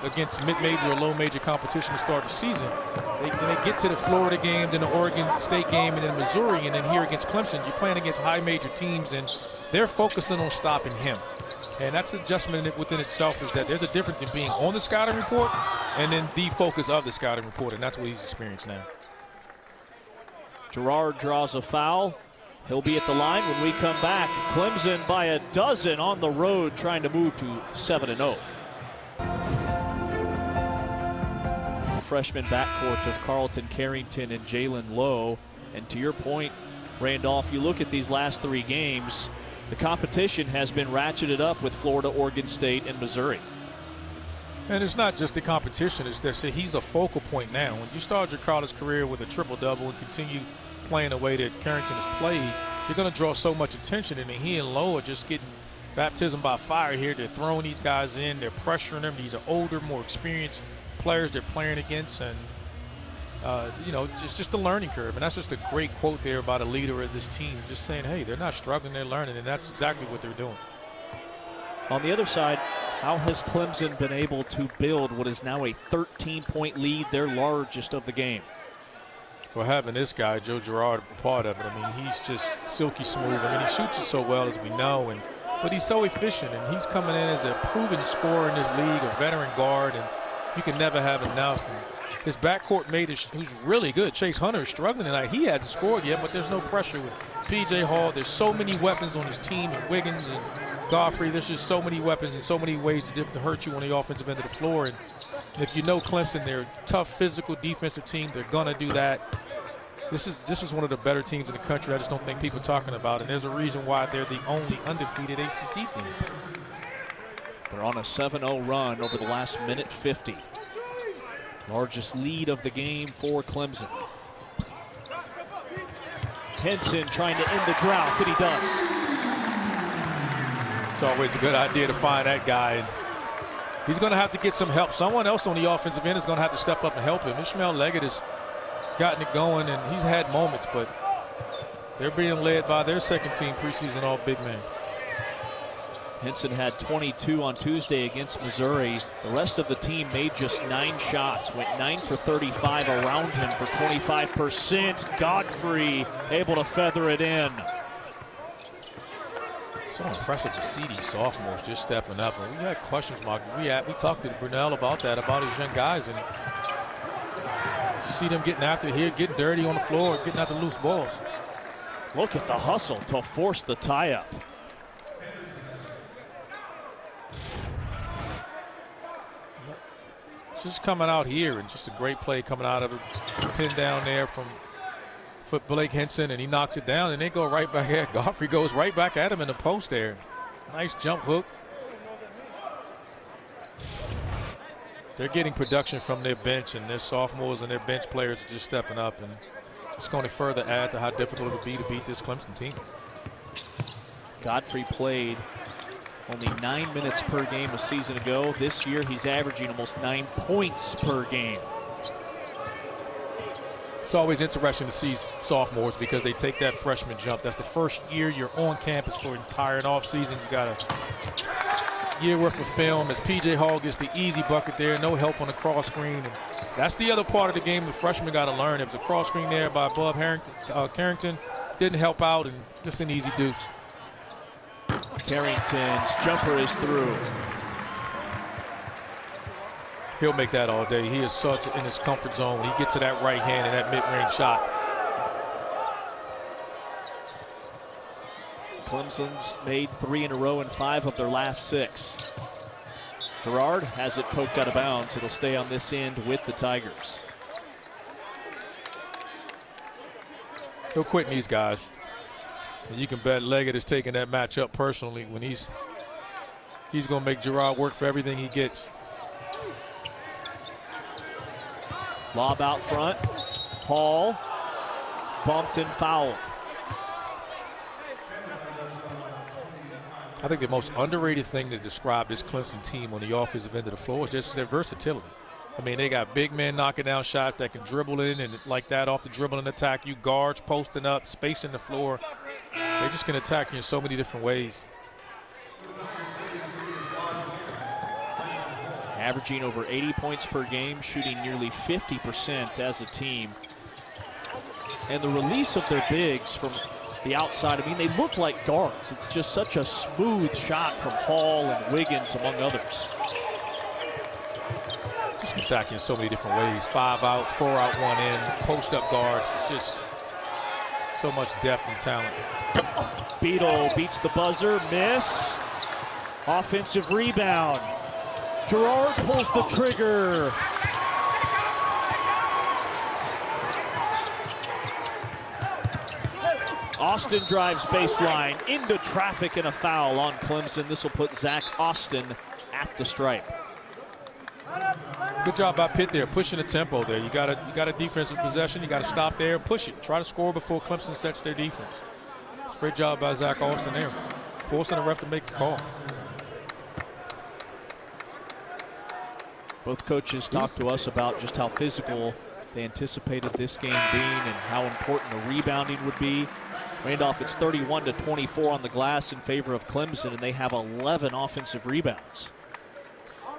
against mid-major or low-major competition to start the season. Then they get to the Florida game, then the Oregon State game, and then Missouri, and then here against Clemson. You're playing against high-major teams, and they're focusing on stopping him. And that's adjustment within itself, is that there's a difference in being on the scouting report and then the focus of the scouting report, and that's what he's experienced now. Girard draws a foul. He'll be at the line when we come back. Clemson by a dozen on the road, trying to move to 7-0. Freshman backcourt of Carlton, Carrington, and Jalen Lowe. And to your point, Randolph, you look at these last 3 games, the competition has been ratcheted up with Florida, Oregon State, and Missouri. And it's not just the competition, it's that he's a focal point now. When you start your college career with a triple-double and continue playing the way that Carrington has played, you're going to draw so much attention, and he and Lowe are just getting baptism by fire here. They're throwing these guys in, they're pressuring them. These are older, more experienced players they're playing against, and you know, just a learning curve. And that's just a great quote there by the leader of this team, just saying, hey, they're not struggling, they're learning, and that's exactly what they're doing. On the other side, how has Clemson been able to build what is now a 13-point lead, their largest of the game? Well, having this guy, Joe Girard, a part of it, I mean, he's just silky smooth. I mean, he shoots it so well, as we know, but he's so efficient, and he's coming in as a proven scorer in this league, a veteran guard, and you can never have enough. And his backcourt mate, who's really good, Chase Hunter, is struggling tonight. He hasn't scored yet, but there's no pressure with P.J. Hall. There's so many weapons on his team, and Wiggins and Godfrey. There's just so many weapons and so many ways to hurt you on the offensive end of the floor. And if you know Clemson, they're a tough, physical, defensive team. They're going to do that. This is one of the better teams in the country. I just don't think people are talking about it. And there's a reason why they're the only undefeated ACC team. They're on a 7-0 run over the last minute 50. Largest lead of the game for Clemson. Hinson trying to end the drought, and he does. It's always a good idea to find that guy. He's going to have to get some help. Someone else on the offensive end is going to have to step up and help him. Ishmael Leggett has gotten it going, and he's had moments, but they're being led by their second-team preseason all-big man. Hinson had 22 on Tuesday against Missouri. The rest of the team made just 9 shots, went 9 for 35 around him for 25%. Godfrey able to feather it in. So impressive to see these sophomores just stepping up. And we had questions, Mark. We talked to Brunel about that, about his young guys, and you see them getting after here, getting dirty on the floor, getting after loose balls. Look at the hustle to force the tie-up. Just coming out here, and just a great play coming out of it. Pin down there from Blake Hinson, and he knocks it down, and they go right back at Godfrey. Goes right back at him in the post there. Nice jump hook. They're getting production from their bench, and their sophomores and their bench players are just stepping up, and it's going to further add to how difficult it will be to beat this Clemson team. Godfrey played only 9 minutes per game a season ago. This year, he's averaging almost 9 points per game. It's always interesting to see sophomores because they take that freshman jump. That's the first year you're on campus for an entire offseason. You got a year worth of film as P.J. Hall gets the easy bucket there, no help on the cross screen. And that's the other part of the game the freshmen got to learn. There was a cross screen there by Bob Carrington. Didn't help out, and just an easy deuce. Carrington's jumper is through. He'll make that all day. He is such in his comfort zone when he gets to that right hand and that mid-range shot. Clemson's made 3 in a row in 5 of their last 6. Girard has it poked out of bounds. It'll stay on this end with the Tigers. He'll quit these guys. And you can bet Leggett is taking that match up personally when he's going to make Girard work for everything he gets. Lob out front. Hall bumped and fouled. I think the most underrated thing to describe this Clemson team on the offensive end of the floor is just their versatility. I mean, they got big men knocking down shots that can dribble in and like that off the dribble and attack you, guards posting up, spacing the floor. They just can attack you in so many different ways. Averaging over 80 points per game, shooting nearly 50% as a team. And the release of their bigs from the outside, I mean, they look like guards. It's just such a smooth shot from Hall and Wiggins, among others. Just attacking in so many different ways. 5 out, 4 out, 1 in, post up guards. It's just so much depth and talent. Beadle beats the buzzer, miss. Offensive rebound. Girard pulls the trigger. Austin drives baseline into traffic and a foul on Clemson. This will put Zach Austin at the stripe. Good job by Pitt there, pushing the tempo there. You got a defensive possession. You got to stop there, push it, try to score before Clemson sets their defense. Great job by Zach Austin there, forcing the ref to make the call. Both coaches talked to us about just how physical they anticipated this game being and how important the rebounding would be. Randolph, it's 31-24 on the glass in favor of Clemson, and they have 11 offensive rebounds.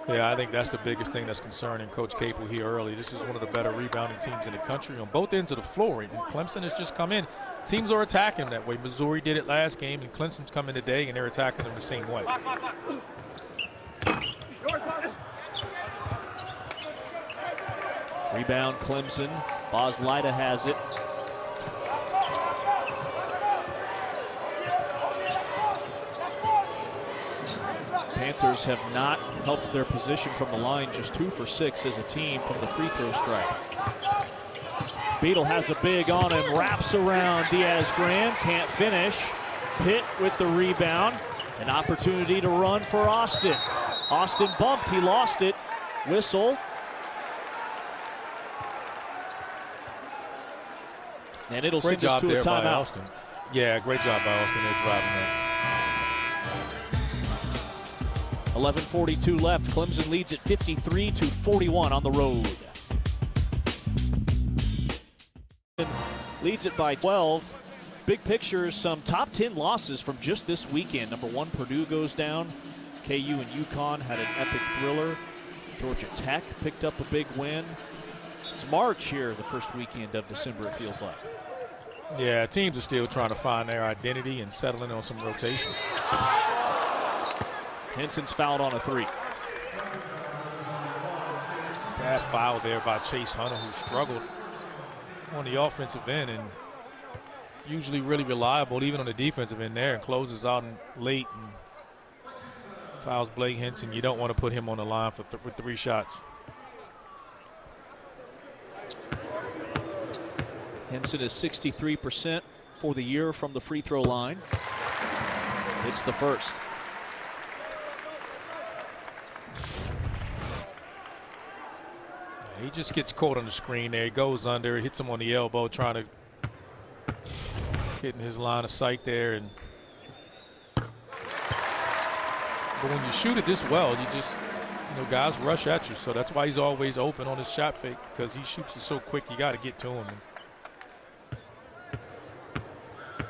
Yeah, I think that's the biggest thing that's concerning Coach Capel here early. This is one of the better rebounding teams in the country on both ends of the floor, and Clemson has just come in. Teams are attacking them that way. Missouri did it last game, and Clemson's come in today, and they're attacking them the same way. Rebound Clemson. Boslida has it. Panthers have not helped their position from the line, just 2 for 6 as a team from the free throw stripe. Beadle has a big on him, wraps around Diaz Graham, can't finish. Pitt with the rebound. An opportunity to run for Austin. Austin bumped, he lost it. Whistle. And it'll send us to a timeout. Yeah, great job by Austin there driving that. 11:42 left. Clemson leads at 53-41 on the road. Leads it by 12. Big picture, some top 10 losses from just this weekend. Number 1, Purdue goes down. KU and UConn had an epic thriller. Georgia Tech picked up a big win. It's March here, the first weekend of December, it feels like. Yeah, teams are still trying to find their identity and settling on some rotations. Hinson's fouled on a 3. Bad foul there by Chase Hunter, who struggled on the offensive end and usually really reliable even on the defensive end there, and closes out late and fouls Blake Hinson. You don't want to put him on the line with 3 shots. Hinson is 63% for the year from the free throw line. It's the first. He just gets caught on the screen there. He goes under, hits him on the elbow, trying to get in his line of sight there. And but when you shoot it this well, you just, guys rush at you. So that's why he's always open on his shot fake, because he shoots it so quick. You got to get to him. And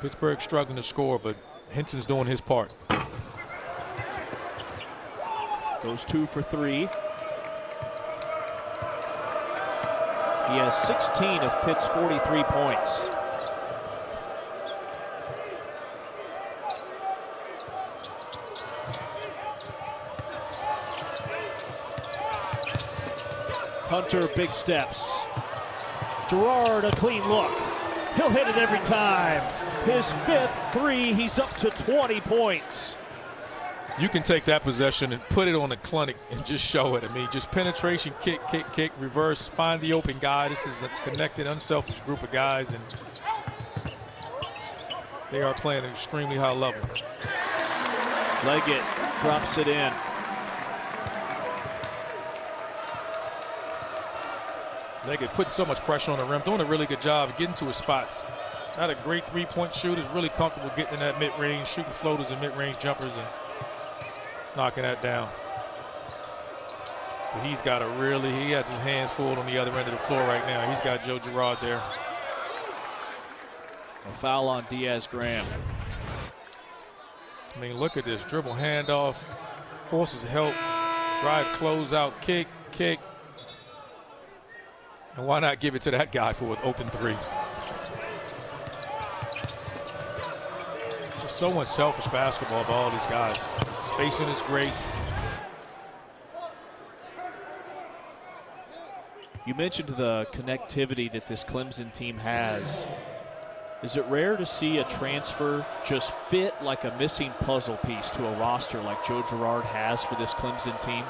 Pittsburgh struggling to score, but Hinson's doing his part. Goes 2 for 3. He has 16 of Pitt's 43 points. Hunter, big steps. Girard, a clean look. He'll hit it every time. His 5th 3, he's up to 20 points. You can take that possession and put it on a clinic and just show it. I mean, just penetration, kick, kick, kick, reverse, find the open guy. This is a connected, unselfish group of guys, and They are playing at an extremely high level. Leggett drops it in. Leggett putting so much pressure on the rim, doing a really good job of getting to his spots. Not a great three-point shooter, is really comfortable getting in that mid-range, shooting floaters and mid-range jumpers and knocking that down. But he's got he has his hands full on the other end of the floor right now. He's got Joe Girard there. A foul on Diaz-Graham. I mean, look at this dribble handoff, forces help, drive, close out, kick. And why not give it to that guy for an open three? Just so unselfish basketball by all these guys. Spacing is great. You mentioned the connectivity that this Clemson team has. Is it rare to see a transfer just fit like a missing puzzle piece to a roster like Joe Girard has for this Clemson team?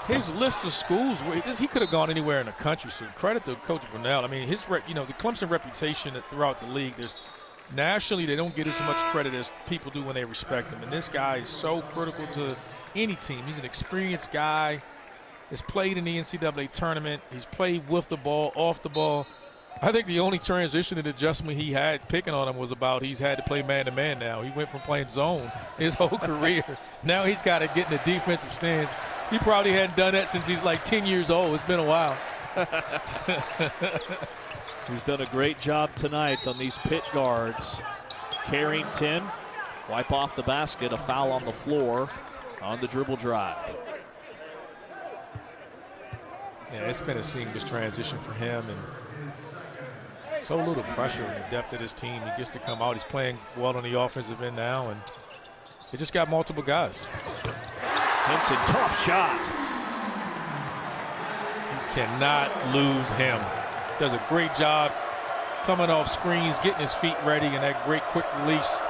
His list of schools, he could have gone anywhere in the country, so credit to Coach Brunell. I mean, the Clemson reputation throughout the league, nationally they don't get as much credit as people do when they respect him. And this guy is so critical to any team. He's an experienced guy. He's played in the NCAA tournament. He's played with the ball, off the ball. I think the only transition and adjustment he had picking on him was about he's had to play man-to-man now. He went from playing zone his whole career. Now he's got to get in the defensive stance. He probably hadn't done that since he's like 10 years old. It's been a while. He's done a great job tonight on these Pitt guards. Carrington, wipe off the basket, a foul on the floor on the dribble drive. Yeah, it's been a seamless transition for him, and so little pressure in the depth of this team. He gets to come out. He's playing well on the offensive end now, and they just got multiple guys. Hinson, tough shot. You cannot lose him. Does a great job coming off screens, getting his feet ready, and that great quick release.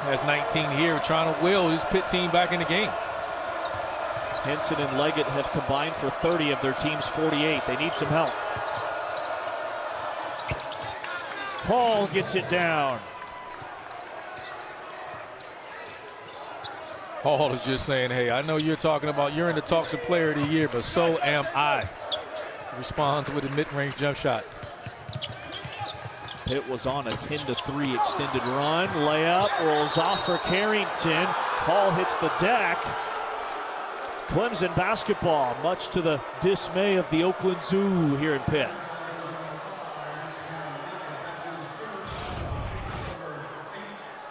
Has 19 here, trying to will his Pitt team back in the game. Hinson and Leggett have combined for 30 of their team's 48. They need some help. Paul gets it down. Hall is just saying, hey, I know you're talking about you're in the talks of player of the year, but so am I. Responds with a mid-range jump shot. Pitt was on a 10-3 extended run. Layup rolls off for Carrington. Hall hits the deck. Clemson basketball, much to the dismay of the Oakland Zoo here in Pitt.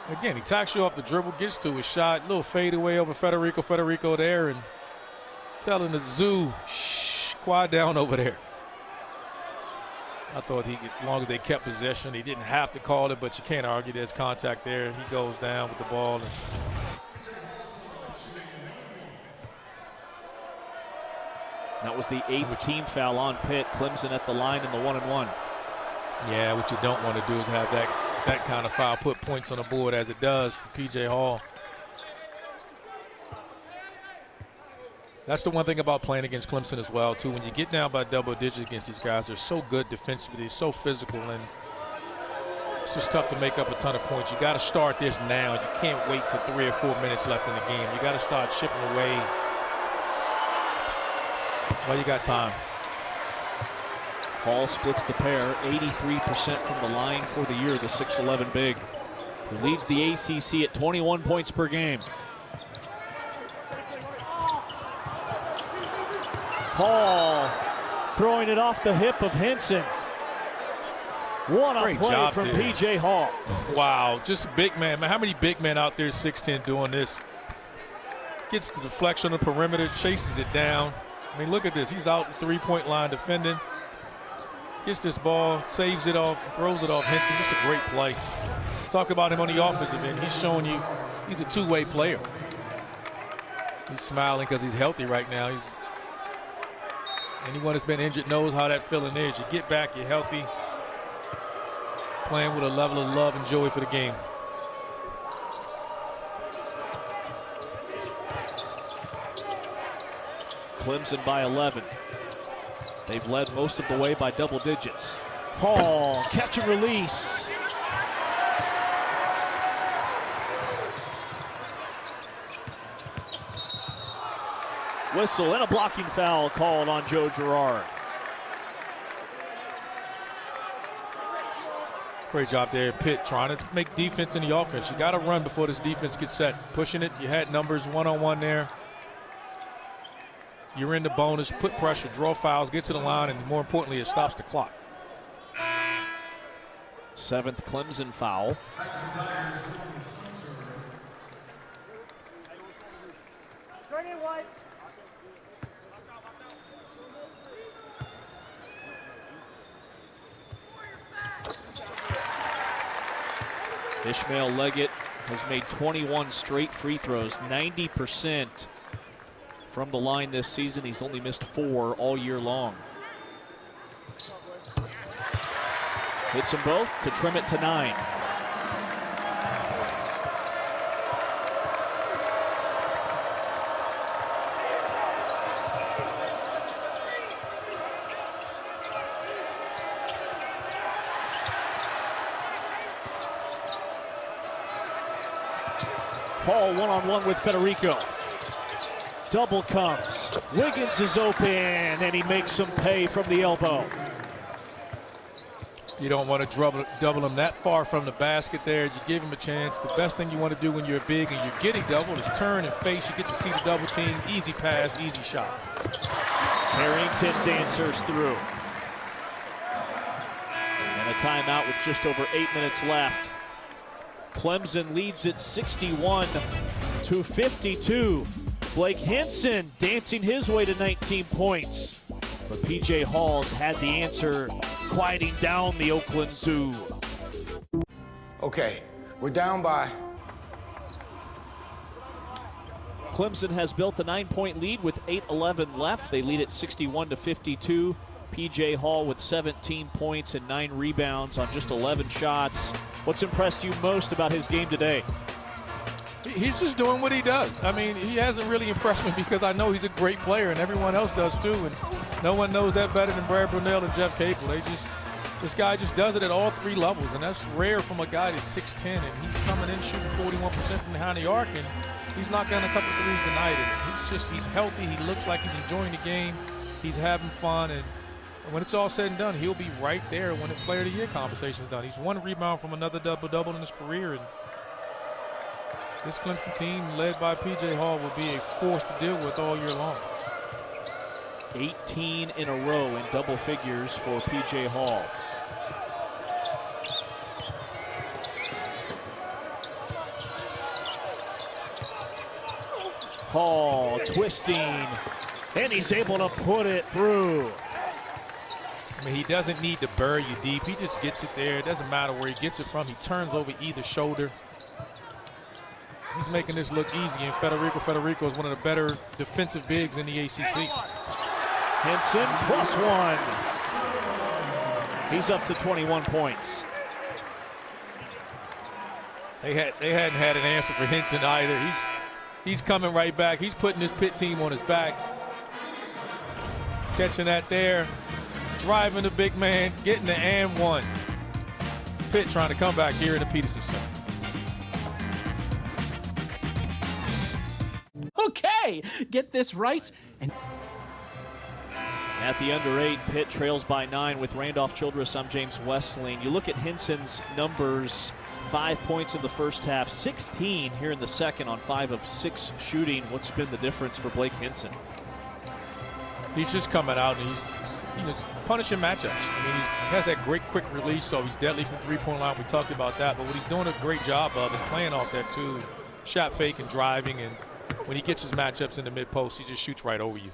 Again, he tacks you off the dribble, gets to his shot, little fadeaway over Federico there, and telling the Zoo, shh, quiet down over there. I thought as long as they kept possession, he didn't have to call it, but you can't argue there's contact there. He goes down with the ball. And that was the 8th team foul on Pitt. Clemson at the line in the 1-and-1. Yeah, what you don't want to do is have that kind of foul put points on the board as it does for P.J. Hall. That's the one thing about playing against Clemson as well, too. When you get down by double digits against these guys, they're so good defensively, so physical, and it's just tough to make up a ton of points. You got to start this now. You can't wait till 3 or 4 minutes left in the game. You got to start chipping away while you got time. Hall splits the pair, 83% from the line for the year, the 6'11" big, who leads the ACC at 21 points per game. Hall throwing it off the hip of Hinson. What a play from P.J. Hall. Wow, just a big man. How many big men out there 6'10" doing this? Gets the deflection on the perimeter, chases it down. I mean, look at this. He's out the three-point line defending. Gets this ball, saves it off, throws it off Hinson. Just a great play. Talk about him on the offensive end. He's showing you he's a two-way player. He's smiling because he's healthy right now. Anyone that's been injured knows how that feeling is. You get back, you're healthy, playing with a level of love and joy for the game. Clemson by 11. They've led most of the way by double digits. Hall, catch and release. Whistle and a blocking foul called on Joe Girard. Great job there, Pitt, trying to make defense in the offense. You got to run before this defense gets set. Pushing it, you had numbers one-on-one there. You're in the bonus, put pressure, draw fouls, get to the line, and more importantly, it stops the clock. 7th Clemson foul. Ishmael Leggett has made 21 straight free throws, 90% from the line this season. He's only missed 4 all year long. Hits them both to trim it to 9. Hall one-on-one with Federico. Double comes. Wiggins is open, and he makes him pay from the elbow. You don't want to double him that far from the basket there. You give him a chance. The best thing you want to do when you're big and you're getting doubled is turn and face. You get to see the double team. Easy pass, easy shot. Carrington's answers through. And a timeout with just over 8 minutes left. Clemson leads it 61-52. Blake Hinson dancing his way to 19 points. But P.J. Hall's had the answer, quieting down the Oakland Zoo. Okay, we're down by. Clemson has built a 9-point lead with 8:11 left. They lead it 61-52. P.J. Hall with 17 points and 9 rebounds on just 11 shots. What's impressed you most about his game today? He's just doing what he does. I mean, he hasn't really impressed me because I know he's a great player and everyone else does too. And no one knows that better than Brad Brunell and Jeff Capel. This guy just does it at all 3 levels, and that's rare from a guy that's 6'10", and he's coming in shooting 41% from behind the arc, and he's knocked down a couple threes tonight. And he's healthy. He looks like he's enjoying the game. He's having fun, and when it's all said and done, he'll be right there when the Player of the Year conversation is done. He's 1 rebound from another double-double in his career, and this Clemson team, led by P.J. Hall, will be a force to deal with all year long. 18 in a row in double figures for P.J. Hall. Hall twisting, and he's able to put it through. I mean, he doesn't need to bury you deep. He just gets it there. It doesn't matter where he gets it from. He turns over either shoulder. He's making this look easy, and Federico is one of the better defensive bigs in the ACC. Hinson +1. He's up to 21 points. They hadn't had an answer for Hinson either. He's coming right back. He's putting this Pitt team on his back. Catching that there. Driving the big man, getting the and one. Pitt trying to come back here in the Peterson Center. Okay, get this right. And at the under 8, Pitt trails by 9 with Randolph Childress. I'm James Westling. You look at Hinson's numbers, 5 points in the first half, 16 here in the second on 5 of 6 shooting. What's been the difference for Blake Hinson? He's just coming out and he's punishing matchups. I mean, he has that great quick release, so he's deadly from three-point line. We talked about that, but what he's doing a great job of is playing off that too. Shot fake and driving, and when he gets his matchups in the mid-post, he just shoots right over you.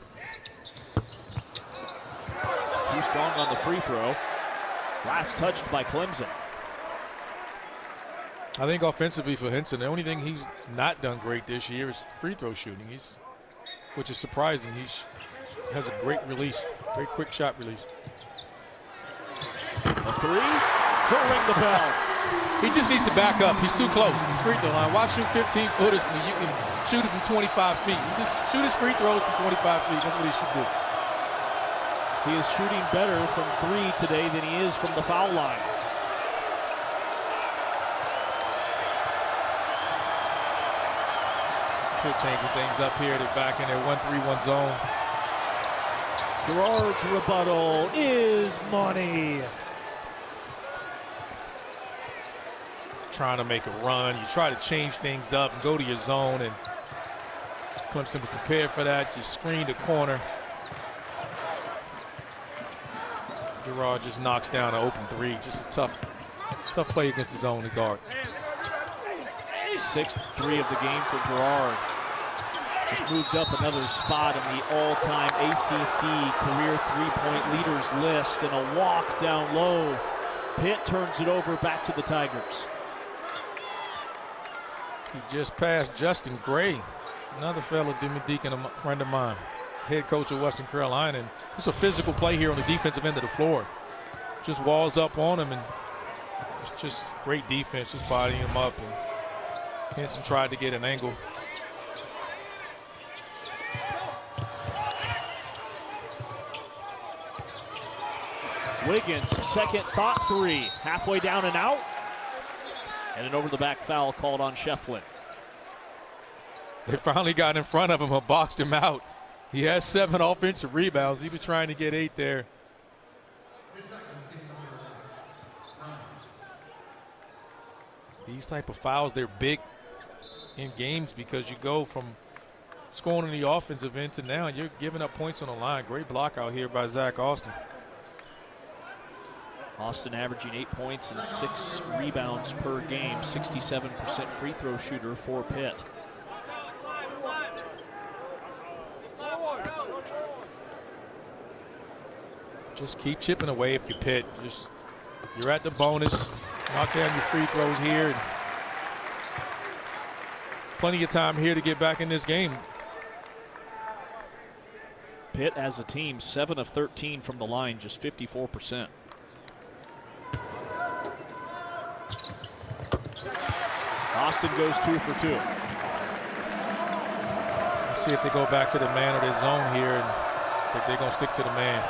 Too strong on the free throw. Last touched by Clemson. I think offensively for Hinson, the only thing he's not done great this year is free throw shooting. Which is surprising. He has a great release, great quick shot release. A 3, he'll ring the bell. He just needs to back up. He's too close. Free throw line. Why shoot 15-footers when you can shoot it from 25 feet? You just shoot his free throws from 25 feet. That's what he should do. He is shooting better from 3 today than he is from the foul line. Pitt changing things up here. They're back in their 1-3-1 zone. Girard's rebuttal is money. Trying to make a run. You try to change things up and go to your zone, and Clemson was prepared for that. Just screened the corner. Girard just knocks down an open 3. Just a tough play against his only guard. 6th 3 of the game for Girard. Just moved up another spot in the all-time ACC career 3-point leaders list, and a walk down low. Pitt turns it over back to the Tigers. He just passed Justin Gray, another fellow Deacon, a friend of mine, head coach of Western Carolina. And it's a physical play here on the defensive end of the floor. Just walls up on him, and it's just great defense, just bodying him up. And Hinson tried to get an angle. Wiggins, second thought 3, halfway down and out. And an over-the-back foul called on Shefflin. They finally got in front of him and boxed him out. He has 7 offensive rebounds. He was trying to get 8 there. These type of fouls, they're big in games because you go from scoring in the offensive end to now you're giving up points on the line. Great block out here by Zach Austin. Austin averaging 8 points and 6 rebounds per game, 67% free throw shooter for Pitt. Just keep chipping away if you're Pitt. You're at the bonus. Knock down your free throws here. Plenty of time here to get back in this game. Pitt as a team, 7 of 13 from the line, just 54%. Austin goes 2 for 2. Let's see if they go back to the man or their zone here, and I think they're going to stick to the man.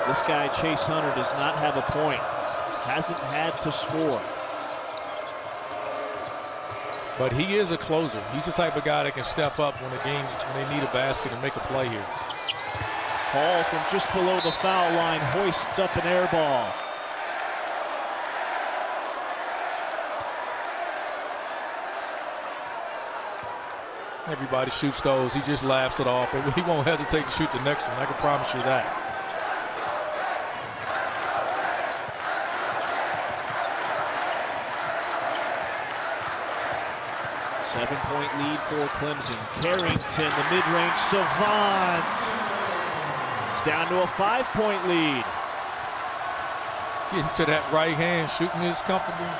This guy, Chase Hunter, does not have a point. Hasn't had to score. But he is a closer. He's the type of guy that can step up when they need a basket and make a play here. Hall from just below the foul line hoists up an air ball. Everybody shoots those. He just laughs it off. He won't hesitate to shoot the next one. I can promise you that. Seven-point lead for Clemson. Carrington, the mid-range savant. It's down to a 5-point lead. Getting to that right hand, shooting his comfortable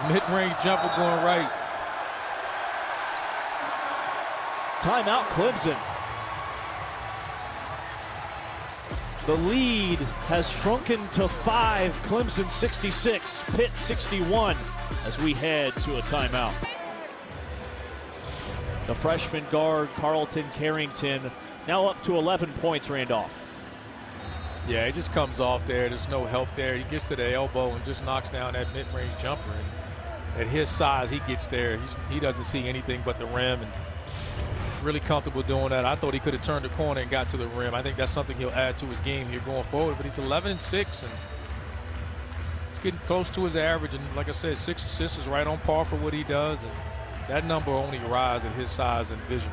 mid-range jumper going right. Timeout, Clemson. The lead has shrunken to 5. Clemson 66, Pitt 61 as we head to a timeout. The freshman guard, Carlton Carrington, now up to 11 points, Randolph. Yeah, he just comes off there. There's no help there. He gets to the elbow and just knocks down that mid-range jumper. And at his size, he gets there. He doesn't see anything but the rim, and really comfortable doing that. I thought he could have turned the corner and got to the rim. I think that's something he'll add to his game here going forward. But he's 11-6, and he's getting close to his average. And like I said, 6 assists is right on par for what he does. And that number only rises at his size and vision.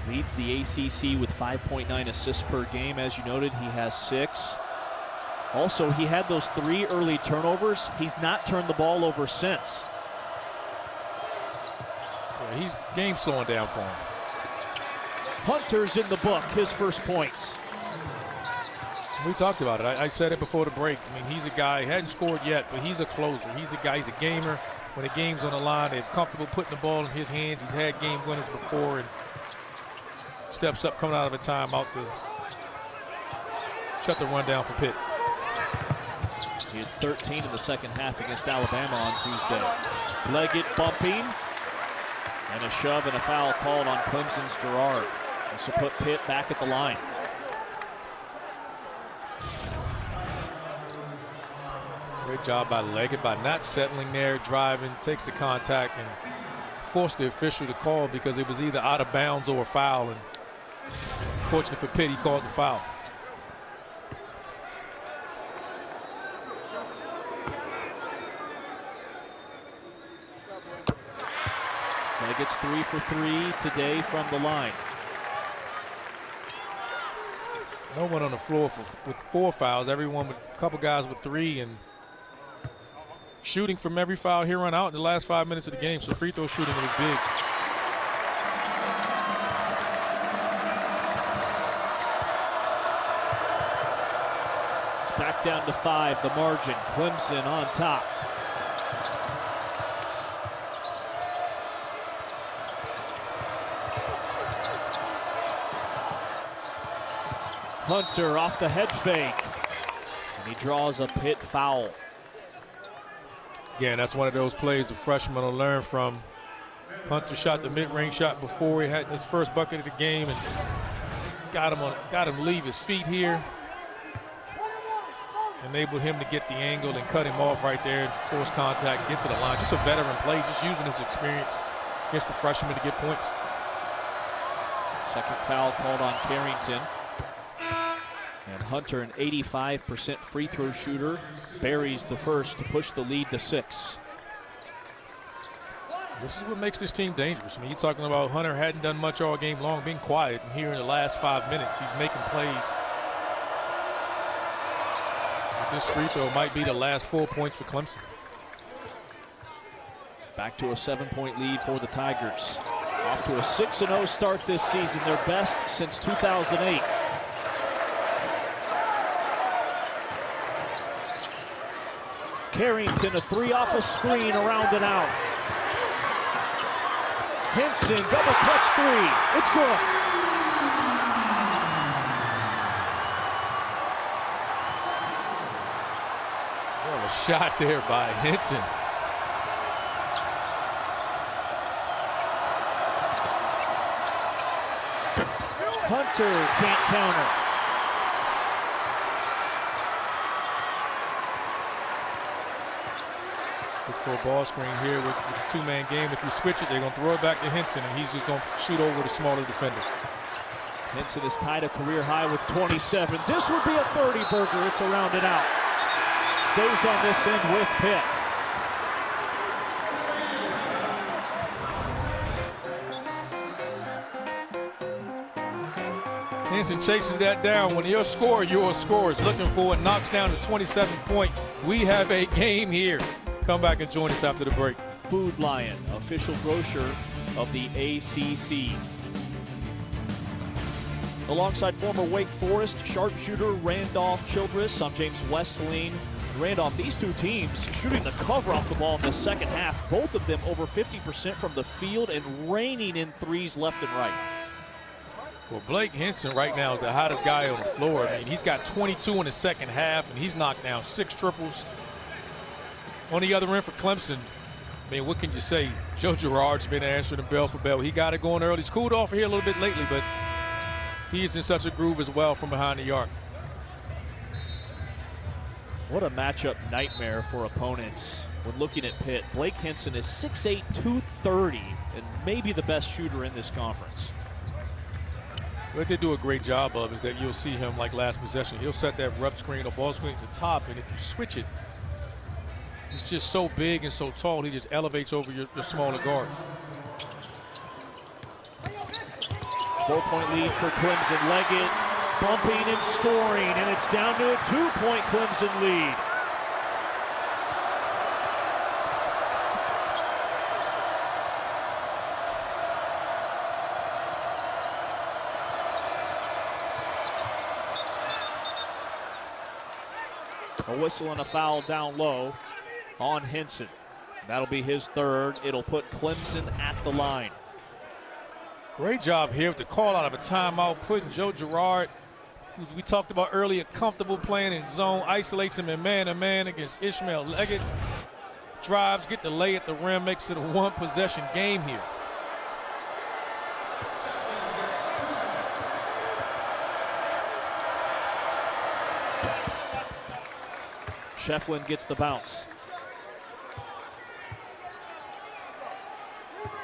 Leads the ACC with 5.9 assists per game. As you noted, he has 6. Also, he had those 3 early turnovers. He's not turned the ball over since. Yeah, he's game slowing down for him. Hunter's in the book, his first points. We talked about it. I said it before the break. I mean, he's a guy, he hadn't scored yet, but he's a closer. He's a guy, he's a gamer. When the game's on the line, they're comfortable putting the ball in his hands. He's had game winners before, and steps up coming out of a timeout to shut the run down for Pitt. He had 13 in the second half against Alabama on Tuesday. Leggett bumping. And a shove and a foul called on Clemson's Girard. This will put Pitt back at the line. Great job by Leggett by not settling there, driving, takes the contact, and forced the official to call because it was either out of bounds or a foul. And fortunately for Pitt, he called the foul. Leggett's 3 for 3 today from the line. No one on the floor with 4 fouls. Everyone with a couple guys with 3, and shooting from every foul here on out in the last 5 minutes of the game. So free throw shooting was big. It's back down to 5, the margin. Clemson on top. Hunter off the head fake, and he draws a Pitt foul. Again, that's one of those plays the freshman will learn from. Hunter shot the mid-range shot before he had his first bucket of the game, and got him leave his feet here. Enabled him to get the angle and cut him off right there and force contact, get to the line. Just a veteran play, just using his experience against the freshman to get points. Second foul called on Carrington. And Hunter, an 85% free throw shooter, buries the first to push the lead to 6. This is what makes this team dangerous. I mean, you're talking about Hunter hadn't done much all game long, being quiet, and here in the last 5 minutes, he's making plays. This free throw might be the last 4 points for Clemson. Back to a 7-point lead for the Tigers. Off to a 6-0 start this season, their best since 2008. Carrington, a 3 off a screen, around and out. Hinson, double clutch 3. It's good. What a shot there by Hinson. Hunter can't counter. Look for a ball screen here with the 2-man game. If you switch it, they're going to throw it back to Hinson, and he's just going to shoot over the smaller defender. Hinson has tied a career high with 27. This would be a 30-burger. It's around and out. Stays on this end with Pitt. Hinson chases that down. When you're a scorer, you're a scorer. Is looking for it, knocks down the 27-point. We have a game here. Come back and join us after the break. Food Lion, official grocer of the ACC. Alongside former Wake Forest sharpshooter Randolph Childress, I'm James Westling. Randolph, these two teams shooting the cover off the ball in the second half. Both of them over 50% from the field and raining in threes left and right. Well, Blake Hinson right now is the hottest guy on the floor. I mean, he's got 22 in the second half, and he's knocked down 6 triples. On the other end for Clemson, I mean, what can you say? Joe Girard's been answering the bell for bell. He got it going early. He's cooled off here a little bit lately, but he's in such a groove as well from behind the arc. What a matchup nightmare for opponents when looking at Pitt. Blake Hinson is 6'8", 230, and maybe the best shooter in this conference. What they do a great job of is that you'll see him like last possession. He'll set that rep screen or ball screen at the top, and if you switch it, he's just so big and so tall, he just elevates over your smaller guards. 4-point lead for Clemson. Leggett bumping and scoring, and it's down to a 2-point Clemson lead. A whistle and a foul down low on Hinson. That'll be his third. It'll put Clemson at the line. Great job here with the call out of a timeout, putting Joe Girard, who we talked about earlier, comfortable playing in zone, isolates him in man-to-man against Ishmael Leggett. Drives, get the lay at the rim, makes it a 1-possession game here. Shefflin gets the bounce.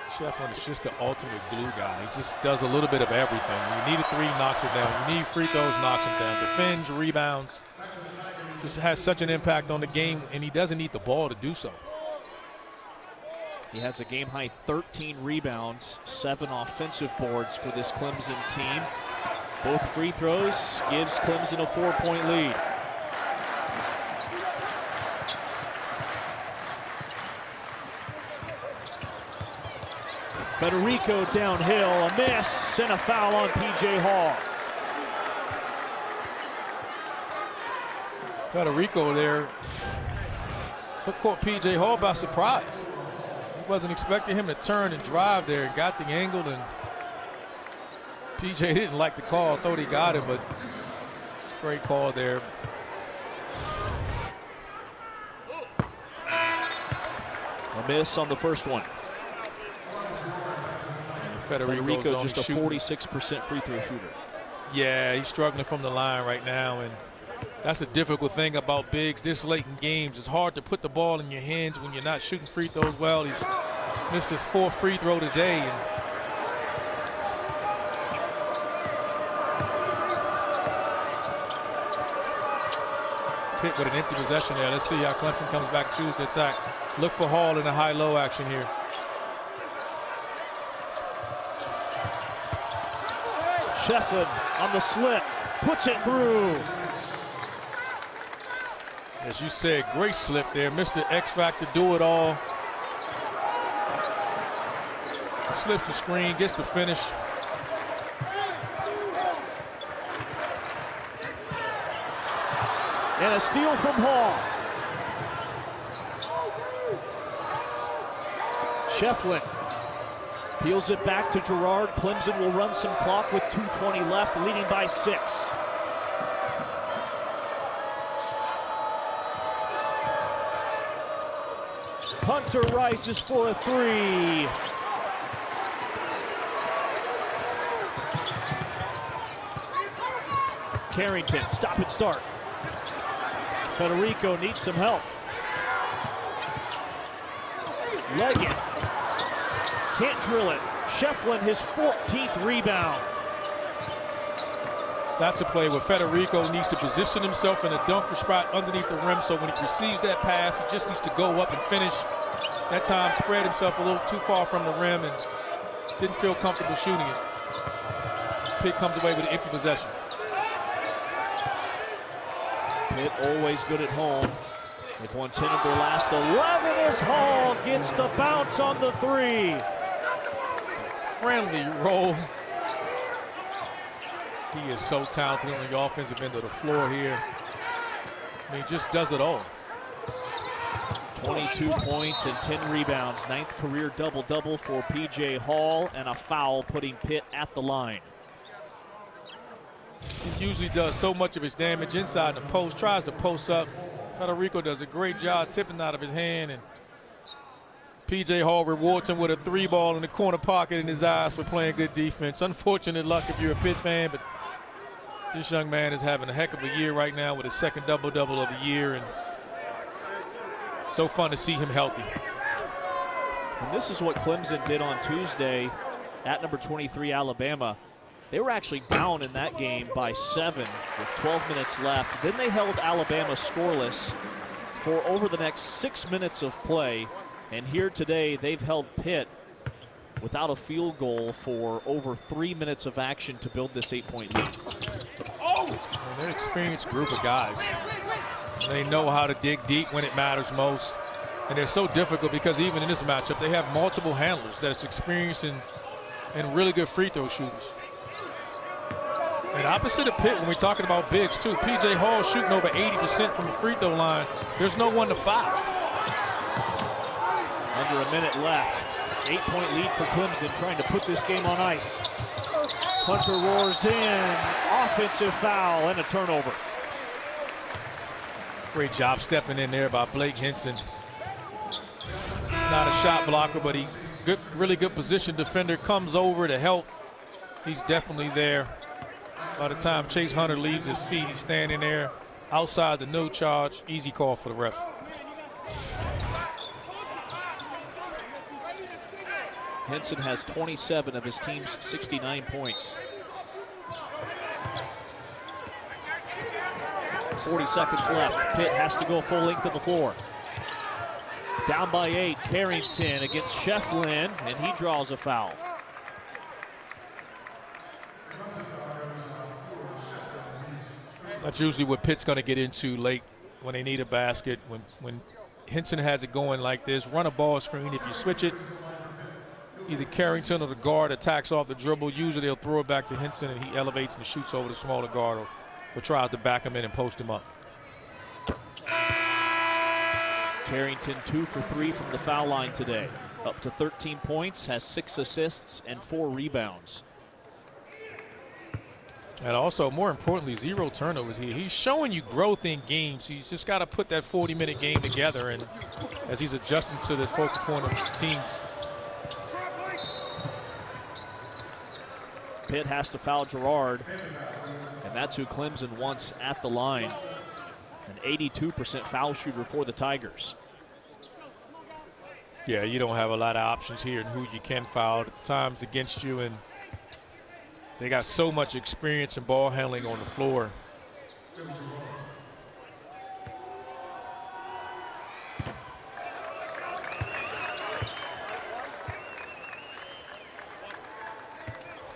Shefflin is just the ultimate glue guy. He just does a little bit of everything. When you need a three, knocks it down. When you need free throws, knocks it down. Defends, rebounds. Just has such an impact on the game, and he doesn't need the ball to do so. He has a game-high 13 rebounds, 7 offensive boards for this Clemson team. Both free throws gives Clemson a 4-point lead. Federico downhill, a miss, and a foul on P.J. Hall. Federico there caught P.J. Hall by surprise. He wasn't expecting him to turn and drive there, and got the angle, and P.J. didn't like the call, thought he got it, but great call there. A miss on the first one. Federico just a 46% free throw shooter. Yeah, he's struggling from the line right now, and that's the difficult thing about bigs this late in games. It's hard to put the ball in your hands when you're not shooting free throws well. He's missed his 4th free throw today. And Pitt with an empty possession there. Let's see how Clemson comes back and chooses to attack. Look for Hall in the high-low action here. Shefflin on the slip, puts it through. As you said, great slip there. Mr. X Factor, do it all. Slips the screen, gets the finish. And a steal from Hall. Shefflin peels it back to Girard. Clemson will run some clock with 2:20 left, leading by 6. Hunter rises for a 3. Carrington, stop and start. Federico needs some help. Leggett can't drill it. Shefflin, his 14th rebound. That's a play where Federico needs to position himself in a dunker spot underneath the rim, so when he receives that pass, he just needs to go up and finish. That time spread himself a little too far from the rim and didn't feel comfortable shooting it. Pitt comes away with an empty possession. Pitt always good at home. They've won 10 of their last 11 as Hall gets the bounce on the 3. Friendly roll. He is so talented on the offensive end of the floor here. I mean, he just does it all. 22 points and 10 rebounds. 9th career double-double for P.J. Hall, and a foul putting Pitt at the line. He usually does so much of his damage inside the post, tries to post up. Federico does a great job tipping out of his hand, and P.J. Hall rewards him with a 3-ball in the corner pocket in his eyes for playing good defense. Unfortunate luck if you're a Pitt fan, but this young man is having a heck of a year right now with his 2nd double-double of the year, and so fun to see him healthy. And this is what Clemson did on Tuesday at number 23 Alabama. They were actually down in that game by 7 with 12 minutes left. Then they held Alabama scoreless for over the next 6 minutes of play. And here today, they've held Pitt without a field goal for over 3 minutes of action to build this 8-point lead. Oh! And they're an experienced group of guys. They know how to dig deep when it matters most. And they're so difficult because even in this matchup, they have multiple handlers that's experienced and really good free throw shooters. And opposite of Pitt, when we're talking about bigs too, P.J. Hall shooting over 80% from the free throw line. There's no one to foul. Under a minute left. 8-point lead for Clemson, trying to put this game on ice. Hunter roars in. Offensive foul and a turnover. Great job stepping in there by Blake Hinson. Not a shot blocker, but he really good position defender, comes over to help. He's definitely there. By the time Chase Hunter leaves his feet, he's standing there outside the no charge, easy call for the ref. Hinson has 27 of his team's 69 points. 40 seconds left. Pitt has to go full length of the floor. Down by 8, Carrington against Shefflin, and he draws a foul. That's usually what Pitt's going to get into late when they need a basket. When Hinson has it going like this, run a ball screen. If you switch it, either Carrington or the guard attacks off the dribble. Usually they'll throw it back to Hinson, and he elevates and shoots over the smaller guard or tries to back him in and post him up. Carrington 2 for 3 from the foul line today. Up to 13 points, has 6 assists and 4 rebounds. And also, more importantly, 0 turnovers here. He's showing you growth in games. He's just got to put that 40-minute game together, and as he's adjusting to the focal point of teams. Pitt has to foul Girard, and that's who Clemson wants at the line. An 82% foul shooter for the Tigers. Yeah, you don't have a lot of options here in who you can foul. Times against you, and they got so much experience in ball handling on the floor.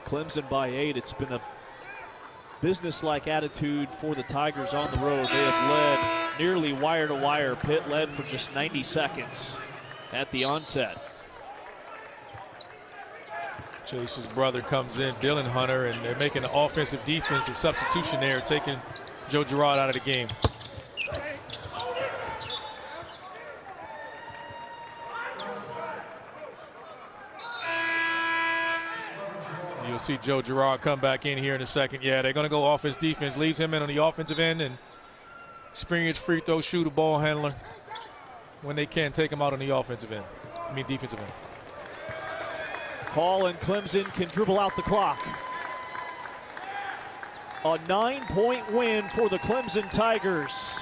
Clemson by 8. It's been a business-like attitude for the Tigers on the road. They have led nearly wire to wire. Pitt led for just 90 seconds at the onset. Chase's brother comes in, Dylan Hunter, and they're making an offensive defensive substitution there, taking Joe Girard out of the game. You'll see Joe Girard come back in here in a second. Yeah, they're going to go offense defense, leaves him in on the offensive end, and experienced free throw shooter, ball handler. When they can, take him out on the offensive end. Defensive end. Hall and Clemson can dribble out the clock. A 9-point win for the Clemson Tigers.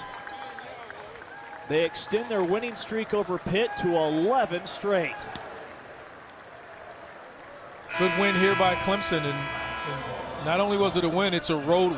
They extend their winning streak over Pitt to 11 straight. Good win here by Clemson, and not only was it a win, it's a road